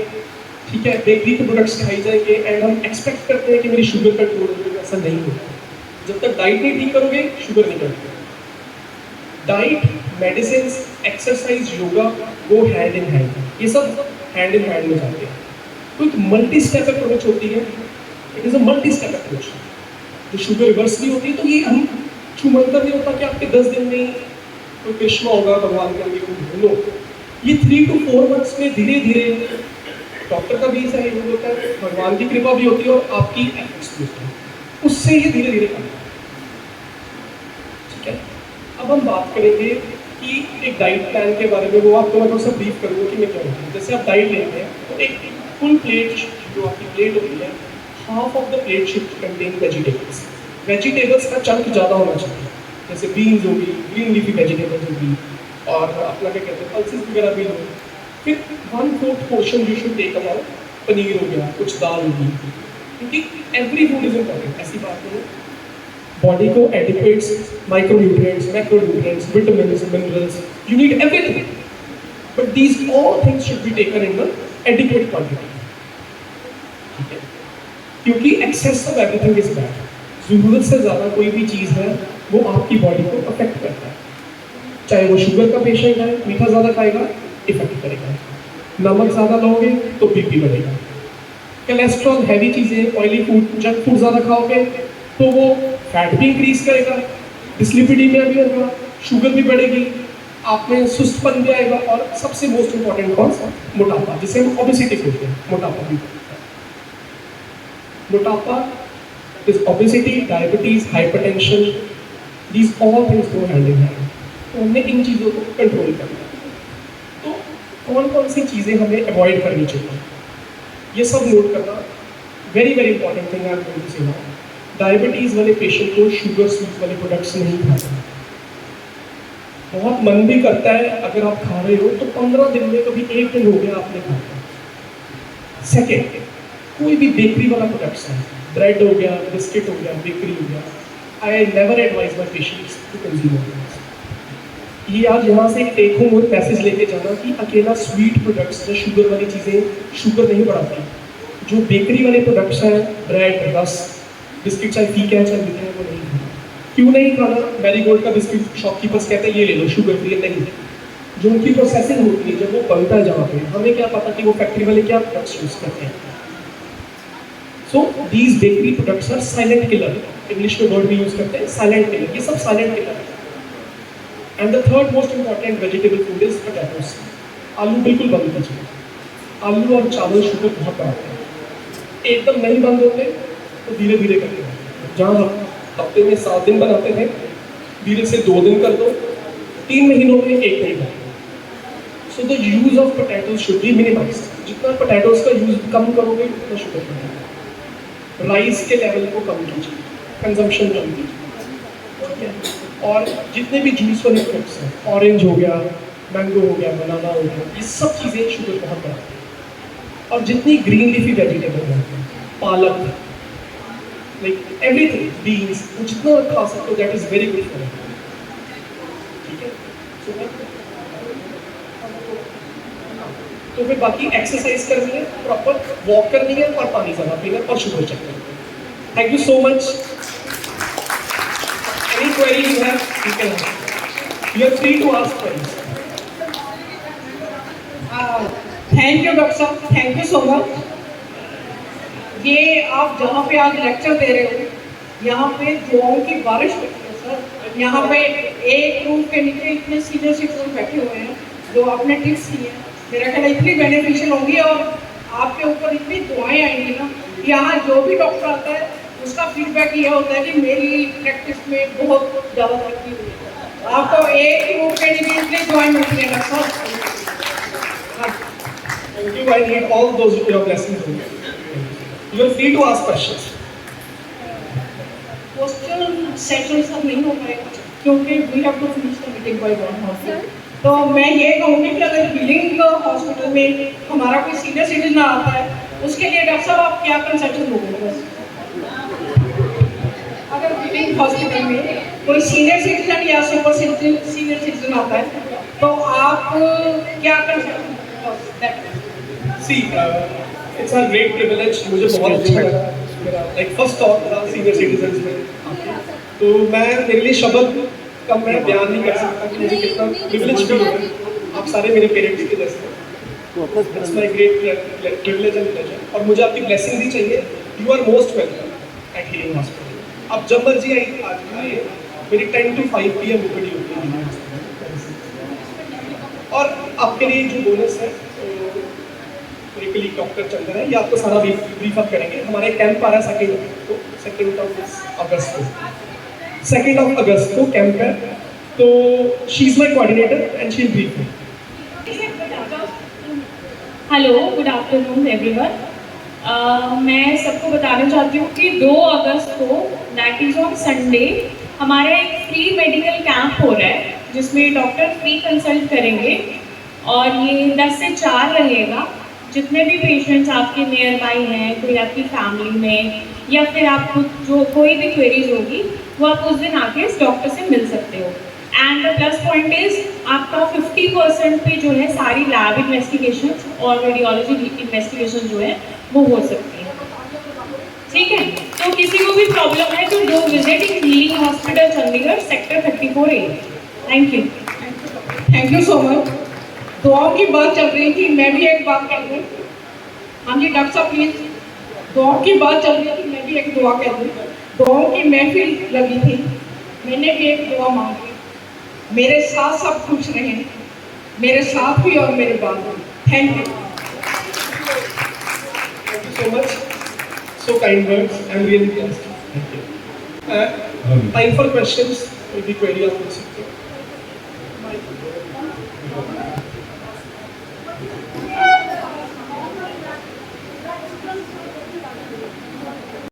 ठीक है, बेकरी के प्रोडक्ट्स खाई जाएंगे, एंड हम एक्सपेक्ट करते हैं कि मेरी शुगर कंट्रोल होगी। ऐसा नहीं होगा। जब तक डाइट नहीं ठीक करोगे, शुगर नहीं करोगे। डाइट, मेडिसिन, एक्सरसाइज, योगा वो हैंड इन हैंड, ये सब हैंड इन हैंड में जाते हैं। तो एक मल्टी स्टेप अप्रोच होती है, it is a multi step approach. जो शुगर रिवर्स भी होती है, तो ये हम छूमंतर नहीं होता कि आपके 10 दिन में ही कोई कृष्णा होगा, भगवान के आगे नो। ये 3 to 4 मंथ्स में धीरे धीरे डॉक्टर का भी सहयोग होता है, भगवान की कृपा भी होती है, और आपकी एफर्ट्स भी होती है, उससे ये धीरे धीरे करना है, ठीक है। अब हम बात करेंगे कि एक डाइट प्लान के बारे में वो आपको मैं थोड़ा सा ब्रीफ करूँगा कि मैं क्या होती है। जैसे आप डाइट लेते हैं तो एक फुल प्लेट जो आपकी प्लेट होती है, half of the plate should contain vegetables. Vegetables का चंक ज़्यादा होना चाहिए, जैसे बीन्स होगी, ग्रीन लीफी वेजिटेबल्स होगी, और अपना क्या कहते हैं पल्सेस वगैरह भी लो। फिर 1/4 portion you should take about paneer हो गया, कुछ दाल होगी, क्योंकि एवरी फूड इज इम्पॉर्टेंट। ऐसी बात नहीं है, बॉडी को adequates, micronutrients, macronutrients, vitamins, minerals, you need everything, but these all things should be taken in the adequate quantity. ठीक है, क्योंकि excess of everything is bad. ज़रूरत से ज़्यादा कोई भी चीज़ है वो आपकी बॉडी को अफेक्ट करता है। चाहे वो शुगर का पेशेंट है, मीठा ज़्यादा खाएगा, इफेक्ट करेगा। नमक ज़्यादा लोगे तो बीपी बढ़ेगा। कोलेस्ट्रॉल, हैवी चीज़ें, ऑयली फूड, जंक फूड ज़्यादा खाओगे तो वो फैट भी इंक्रीज करेगा, डिस्लिपिडीमिया भी होगा, शुगर भी बढ़ेगी, आप में सुस्तपन भी आएगा, और सबसे मोस्ट इंपॉर्टेंट कौन सा, मोटापा, जिसे हम ओबेसिटी बोलते हैं, मोटापा भी। मोटापा is obesity, diabetes, hypertension, these all things go hand in hand. तो हमने इन चीज़ों को कंट्रोल करना है। तो कौन कौन सी चीज़ें हमें अवॉइड करनी चाहिए, ये सब नोट करना very very important thing. I am going to say now, diabetes वाले पेशेंट को शुगर स्वीट वाले प्रोडक्ट्स नहीं खाना। बहुत मन भी करता है, अगर आप खा रहे हो तो 15 दिन में कभी एक दिन हो गया आपने खाया। सेकेंड, कोई भी बेकरी वाला प्रोडक्ट्स है, ब्रेड हो गया, बिस्किट हो गया, बेकरी हो गया, I never advise my patients to consume. ये आज यहाँ से एक टेक होम मैसेज लेके जाना कि अकेला स्वीट प्रोडक्ट्स या शुगर वाली चीज़ें शुगर नहीं बढ़ाती। जो बेकरी वाले प्रोडक्ट्स हैं, ब्रेड, रस्क, बिस्किट, चाहे फीका है चाहे मीठा है, वो नहीं खाना। क्यों नहीं खाना? मैरीगोल्ड का बिस्किट शॉपकीपर्स कहते हैं ये ले लो, शुगर फ्री है। नहीं, जो उनकी प्रोसेसिंग होती है, जब वो बनता है जहाँ पे, हमें क्या पता कि वो फैक्ट्री वाले क्या प्रोडक्ट्स यूज़ करते हैं। So these bakery products are silent killer. English में वर्ड भी यूज़ करते हैं, साइलेंट किलर। ये सब साइलेंट किलर है। And the third most important vegetable food is potatoes. आलू बिल्कुल बंद कर चाहिए। आलू और चावल शुगर बहुत बढ़ाते हैं। एकदम नहीं बंद होते तो धीरे धीरे करते हैं। जहाँ हम हफ्ते में 7 दिन बनाते थे, धीरे से 2 दिन कर दो, 3 महीनों में 1 दिन कर दो। So the use of potatoes should be minimise. जितना पोटैटोज का यूज कम करोगे उतना शुगर बढ़ेगा। राइस के लेवल को कम कीजिए, कंजम्पशन कम कीजिए। और जितने भी जूस वाले फ्रूट्स हैं, ऑरेंज हो गया, मैंगो हो गया, बनाना हो गया, ये सब चीज़ें शुगर बहुत बढ़ाती हैं। और जितनी ग्रीन लीफी वेजिटेबल है, पालक, लाइक एवरीथिंग, बीन्स, वो जितना खा सकते हो that is very good for you. ठीक है, तो फिर बाकी एक्सरसाइज करनी है, प्रॉपर वॉक करनी है, और पानी ज़्यादा पीना है, और शुगर चेक करना है। Thank you so much. Any query you have, you can ask. You are free to ask queries. Thank you doctor साहब, थैंक यू सो मच। ये आप जहाँ पे आज लेक्चर दे रहे हो, यहाँ पे दुआओं की बारिश होती है सर। यहाँ पे एक रूम के नीचे इतने सीनियर सिटीजन बैठे हुए हैं जो आपने टिप्स दी हैं, मेरा ख्याल इतनी बेनिफिशियल होंगी, और आपके ऊपर इतनी दुआएं आएंगी ना। यहाँ जो भी डॉक्टर आता है उसका फीडबैक ये होता है कि मेरी प्रैक्टिस में बहुत ज़्यादा तरक्की हुई है। आपको एक ही रूप के लिए इतनी दुआएं मिलती है डॉक्टर साहब। Thank you. I need all those your blessings. You are free to ask questions. Question session सब नहीं हो पाएगा क्योंकि we have to finish the meeting by 1 तो मैं ये कहूँगी कि अगर बिलिंग हॉस्पिटल में हमारा कोई सीनियर सिटीजन आता है, उसके लिए डॉक्टर साहब आप क्या कंसल्टेशन दोगे? बस अगर बिलिंग हॉस्पिटल में कोई सीनियर सिटीजन या सुपर सीनियर सिटीजन आता है तो आप क्या consultation? See, it's a great privilege. मुझे बहुत अच्छा लगा मेरा लाइक फर्स्ट टॉक था सीनियर सिटीजन्स में। तो मैं मेरे लिए शब्द का मैं बयान नहीं कर सकता कि मुझे कितना प्रिविलेज फील होता है। आप सारे मेरे पेरेंट्स के जैसे हैं। It's my great privilege and pleasure. और मुझे आपकी ब्लेसिंग भी चाहिए। You are most welcome at Healing Hospital. आप जब मर्जी आइए। मेरी 10 to 5 PM ओपीडी होती है हीलिंग हॉस्पिटल। और आपके लिए जो बोनस है, मेरे कलीग डॉक्टर चंदन है, ये आपको सारा ब्रीफ अप करेंगे। हमारा एक कैंप आ रहा है 2nd अगस्त को। 2nd of अगस्त को कैंप है। तो she is my coordinator and she will brief me. Hello, good afternoon everyone. मैं सबको बताना चाहती हूँ कि 2 अगस्त को दैट इज़ ऑन संडे हमारा एक फ्री मेडिकल कैंप हो रहा है जिसमें डॉक्टर फ्री कंसल्ट करेंगे और ये 10 से 4 रहेगा। जितने भी पेशेंट्स आपके नियर बाई हैं, कोई आपकी फैमिली में या फिर आपको जो कोई भी क्वेरीज होगी वो आप उस दिन आके इस डॉक्टर से मिल सकते हो। And the plus point is आपका 50% पे जो है सारी लैब इन्वेस्टिगेशंस और रेडियोलॉजी इन्वेस्टिगेशन जो है वो हो सकती है। ठीक है, तो किसी को भी प्रॉब्लम है तो do visit in healing hospital Chandigarh sector 34A। Thank you. Thank you so much. दुआओं की बात चल रही थी, मैं भी एक बात कह दूँ। हाँ जी डॉक्टर साहब प्लीज। दुआओं की बात चल रही थी, मैं भी एक दुआ कह दूँ। दुआओं की महफिल लगी थी, मैंने भी एक दुआ मांगी, मेरे साथ सब खुश रहें, मेरे साथ भी और मेरे बाद भी। Thank you. Thank you so much. So kind words. I'm really blessed. Thank you. Time for questions. Maybe query आप पूछ सकते हो।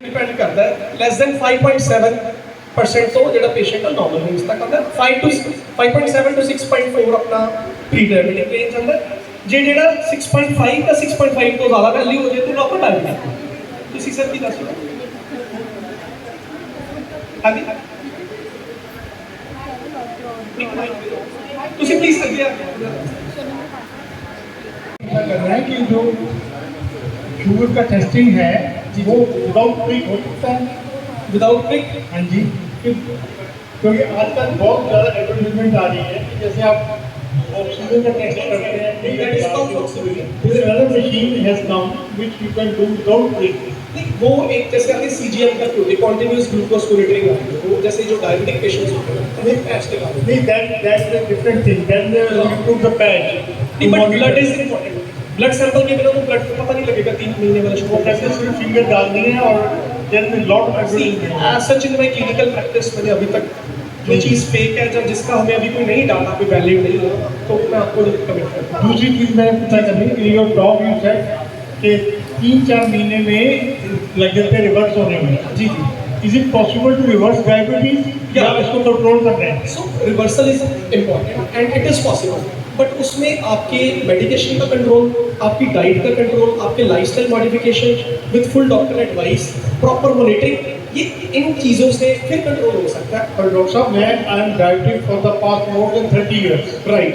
डिपेंड करता है less than 5.7% तो ਜਿਹੜਾ ਪੇਸ਼ੈਂਟ ਦਾ ਨਾਰਮਲ ਰੇਂਜ ਤੱਕ ਆਉਂਦਾ 5.7 to 6.4 ਆਪਣਾ ਪ੍ਰੀ ਡਾਇਬੀਟਿਕ ਰੇਂਜ ਆਉਂਦਾ। ਜੇ ਜਿਹੜਾ 6.5 ਤਾਂ 6.5 ਤੋਂ ਜ਼ਿਆਦਾ ਵੈਲਿਊ ਹੋ ਜਾਏ ਤਾਂ ਆਪਾਂ ਡਾਇਬੀਟਿਕ। ਤੁਸੀਂ ਸਰ ਕੀ ਦੱਸ ਰਹੇ ਹਾਂਜੀ ਤੁਸੀਂ ਪਲੀਜ਼ ਅੱਗੇ ਆ करना है कि जो शुगर का टेस्टिंग है वो विदाउट प्रिक हो सकता है। Without prick? हाँ जी, क्योंकि आजकल बहुत ज़्यादा एडवर्टाइजमेंट आ रही है कि जैसे आप ऑक्सीजन का टेस्ट करते हैं, machine has come which you can do without prick. वो एक जैसे आपके CGM का होती है कॉन्टिन्यूअस ग्लूकोज मॉनिटरिंग आती है, वो जैसे जो डायबिटिक पेशेंट्स होते हैं उन्हें पैच लगा देते हैं। नहीं, that's a different thing. Then you put the patch. But blood is important. Blood sample के बिना तो ब्लड को पता नहीं लगेगा 3 महीने वाला शुगर। कैसे सिर्फ फिंगर डालनी है और then lot of such in my clinical practice मैंने अभी तक जो चीज़ फेक है जब जिसका हमें अभी कोई नहीं डाला, कोई वैलिड नहीं है, तो मैं आपको कमिट करता हूँ। दूसरी चीज़ मैंने पूछा कभी योर डॉग यू सेड कि 3-4 महीने में लग जाते हैं रिवर्स होने में। जी जी। Is it possible to reverse diabetes या इसको कंट्रोल करना है? So reversal is important and it is possible, but उसमें आपके मेडिकेशन का कंट्रोल, आपकी डाइट का कंट्रोल, आपके lifestyle modification with full doctor advice, proper monitoring, ये इन चीज़ों से फिर कंट्रोल हो सकता है। और डॉक्टर साहब मैं I am dieting for the past more than 30 years, right?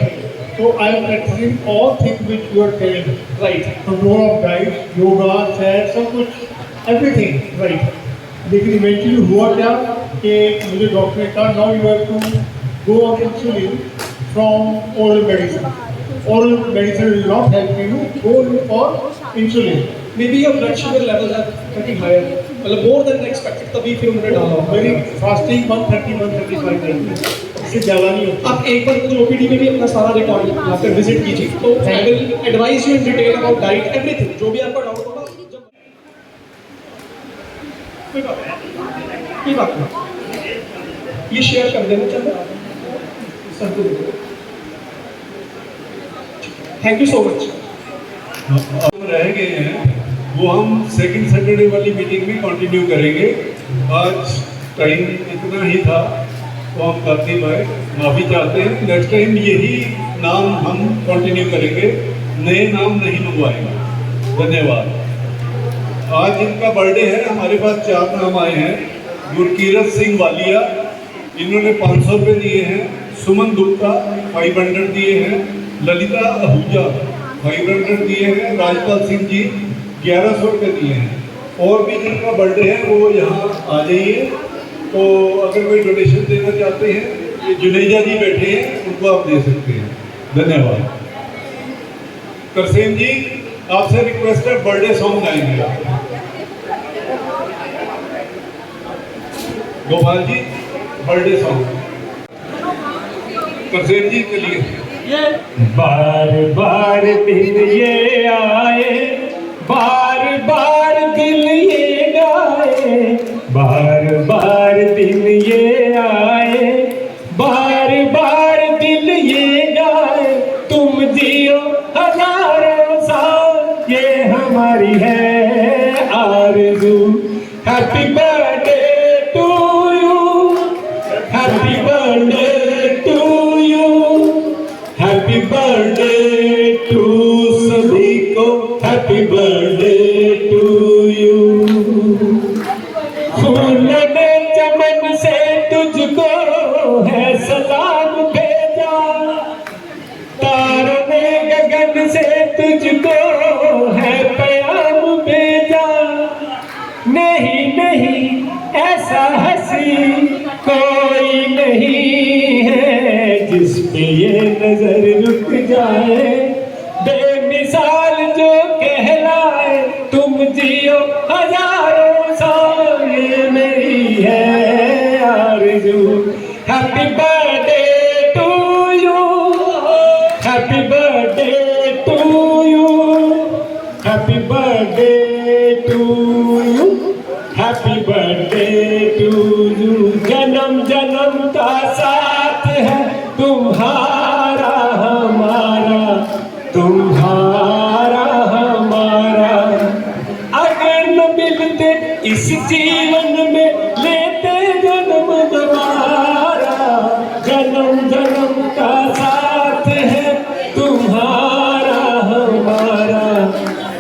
so I am practicing all things which you are telling, right control of diet, yoga, सैर, सब कुछ, everything, राइट। लेकिन इवेंचुअली हुआ क्या कि मुझे डॉक्टर ने कहा now you have to go on insulin from oral medicine. Oral medicine will not help you, go for insulin. Maybe your blood sugar levels are getting higher, मतलब more than expected, तभी फिर उन्होंने डाला होगा। मेरी फास्टिंग 130-135 नहीं, इससे ज़्यादा नहीं होता। आप एक बार मुझे OPD में भी अपना सारा रिकॉर्ड लाकर विजिट कीजिए, तो I will advise you in detail about diet, everything, जो भी आपका डाउट होगा। कोई बात नहीं, ये शेयर कर देना चाहिए सबको। Thank you so much. हम रह गए हैं वो हम सेकंड सैटरडे वाली मीटिंग में कंटिन्यू करेंगे। आज टाइम इतना ही था तो हम कर नहीं पाए, माफ़ी चाहते हैं। नेक्स्ट टाइम यही नाम हम कंटिन्यू करेंगे, नए नाम नहीं मंगवाएंगे। धन्यवाद। आज इनका बर्थडे है, हमारे पास 4 नाम आए हैं। गुरकीरत सिंह वालिया, इन्होंने 500 रुपये दिए हैं। सुमन गुप्ता 500 दिए हैं। ललिता आहूजा 500 दिए हैं। राजपाल सिंह जी 1100 रुपये दिए हैं। और भी जिनका बर्थडे है वो यहाँ आ जाइए। तो अगर कोई डोनेशन देना चाहते हैं, ये जुनेजा जी बैठे हैं, उनको आप दे सकते हैं। धन्यवाद। तरसेम जी आपसे रिक्वेस्ट है, बर्थडे सॉन्ग गाएंगे आप। Gopal ji birthday song. तरसेम जी के लिए बार बार दिन ये आए, बार बार दिल ये गाए, बार बार दिन ये आए, बार बार हमारी है आरज़ू। Happy birthday to you, happy birthday to you, happy birthday to सभी को, हैप्पी बर्थडे टू यू। फूल ने चमन से तुझको है सलाम भेजा, तारों ने गगन से तुझको है प्याम भेजा। नहीं नहीं ऐसा हंसी कोई नहीं है जिस पे ये नजर रुक जाए, बेमिसाल जो कहलाए। तुम जियो हजारों साल, ये मेरी है आरज़ू। Happy birthday to you, happy birthday to you, happy birthday to you, happy birthday to you. जन्म जन्म का साथ है तुम्हारा हमारा, तुम्हारा हमारा। अगर न मिलते इस जीवन में लेते जन्म दोबारा। जन्म जन्म का साथ है तुम्हारा हमारा,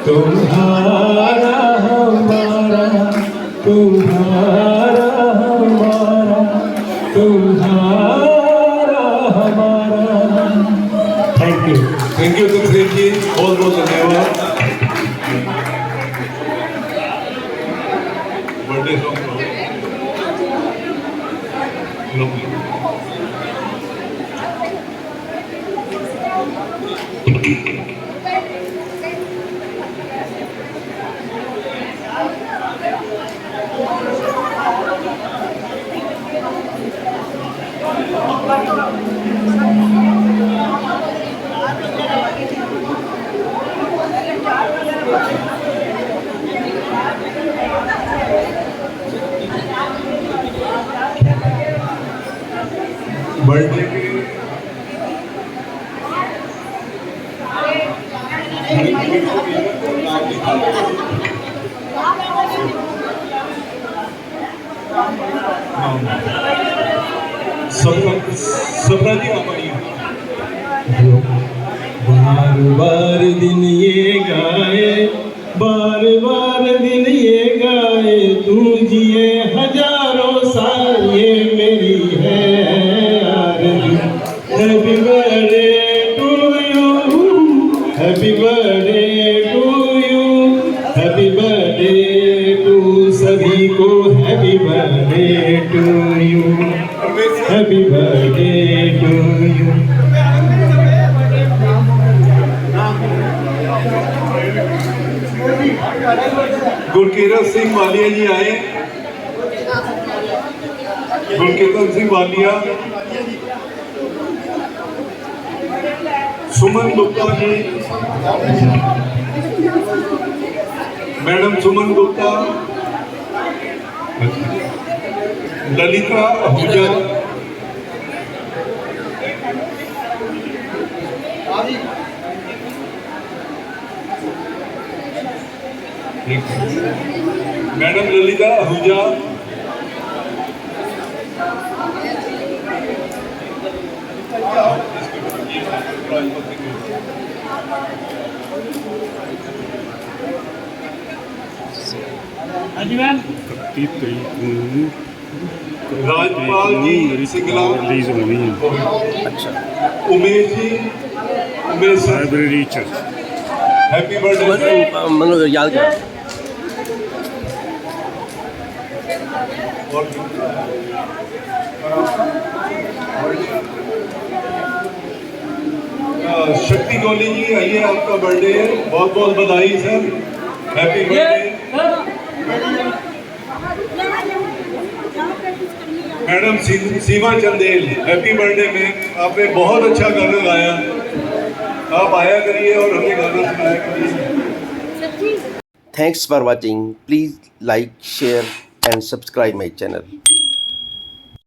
तुम्हारा हमारा, तुम्हारा हमारा, तुम्हारा हमारा। Thank you. Thank you Sukhdev ji, बहुत बहुत धन्यवाद। बर्थडे बर्थडे के सपना जी आप आइए। बार बार दिन ये गाए, बार बार दिन ये गाए, तू जिए हजारों साल, ये मेरी है आरज़ू। Happy birthday to you, happy birthday to you, happy birthday to सभी को, happy birthday to you, happy birthday to you. Gurkirat Singh Walia ji आए। Gurkirat Singh Walia, Suman Gupta ji, madam Suman Gupta, Lalita Ahuja, madam Lalita Ahuja, Rajpal ji Singla, Umesh ji, Umesh library happy birthday. मतलब याद कर शक्ति गौली जी आइए, आपका बर्थडे है, बहुत बहुत बधाई सर, हैप्पी बर्थडे। मैडम सीमा चंदेल, हैप्पी बर्थडे में आपने बहुत अच्छा गाना गाया, आप आया करिए और हमें गाना सुनाया करिए। Thanks for watching. Please like, share and subscribe my channel.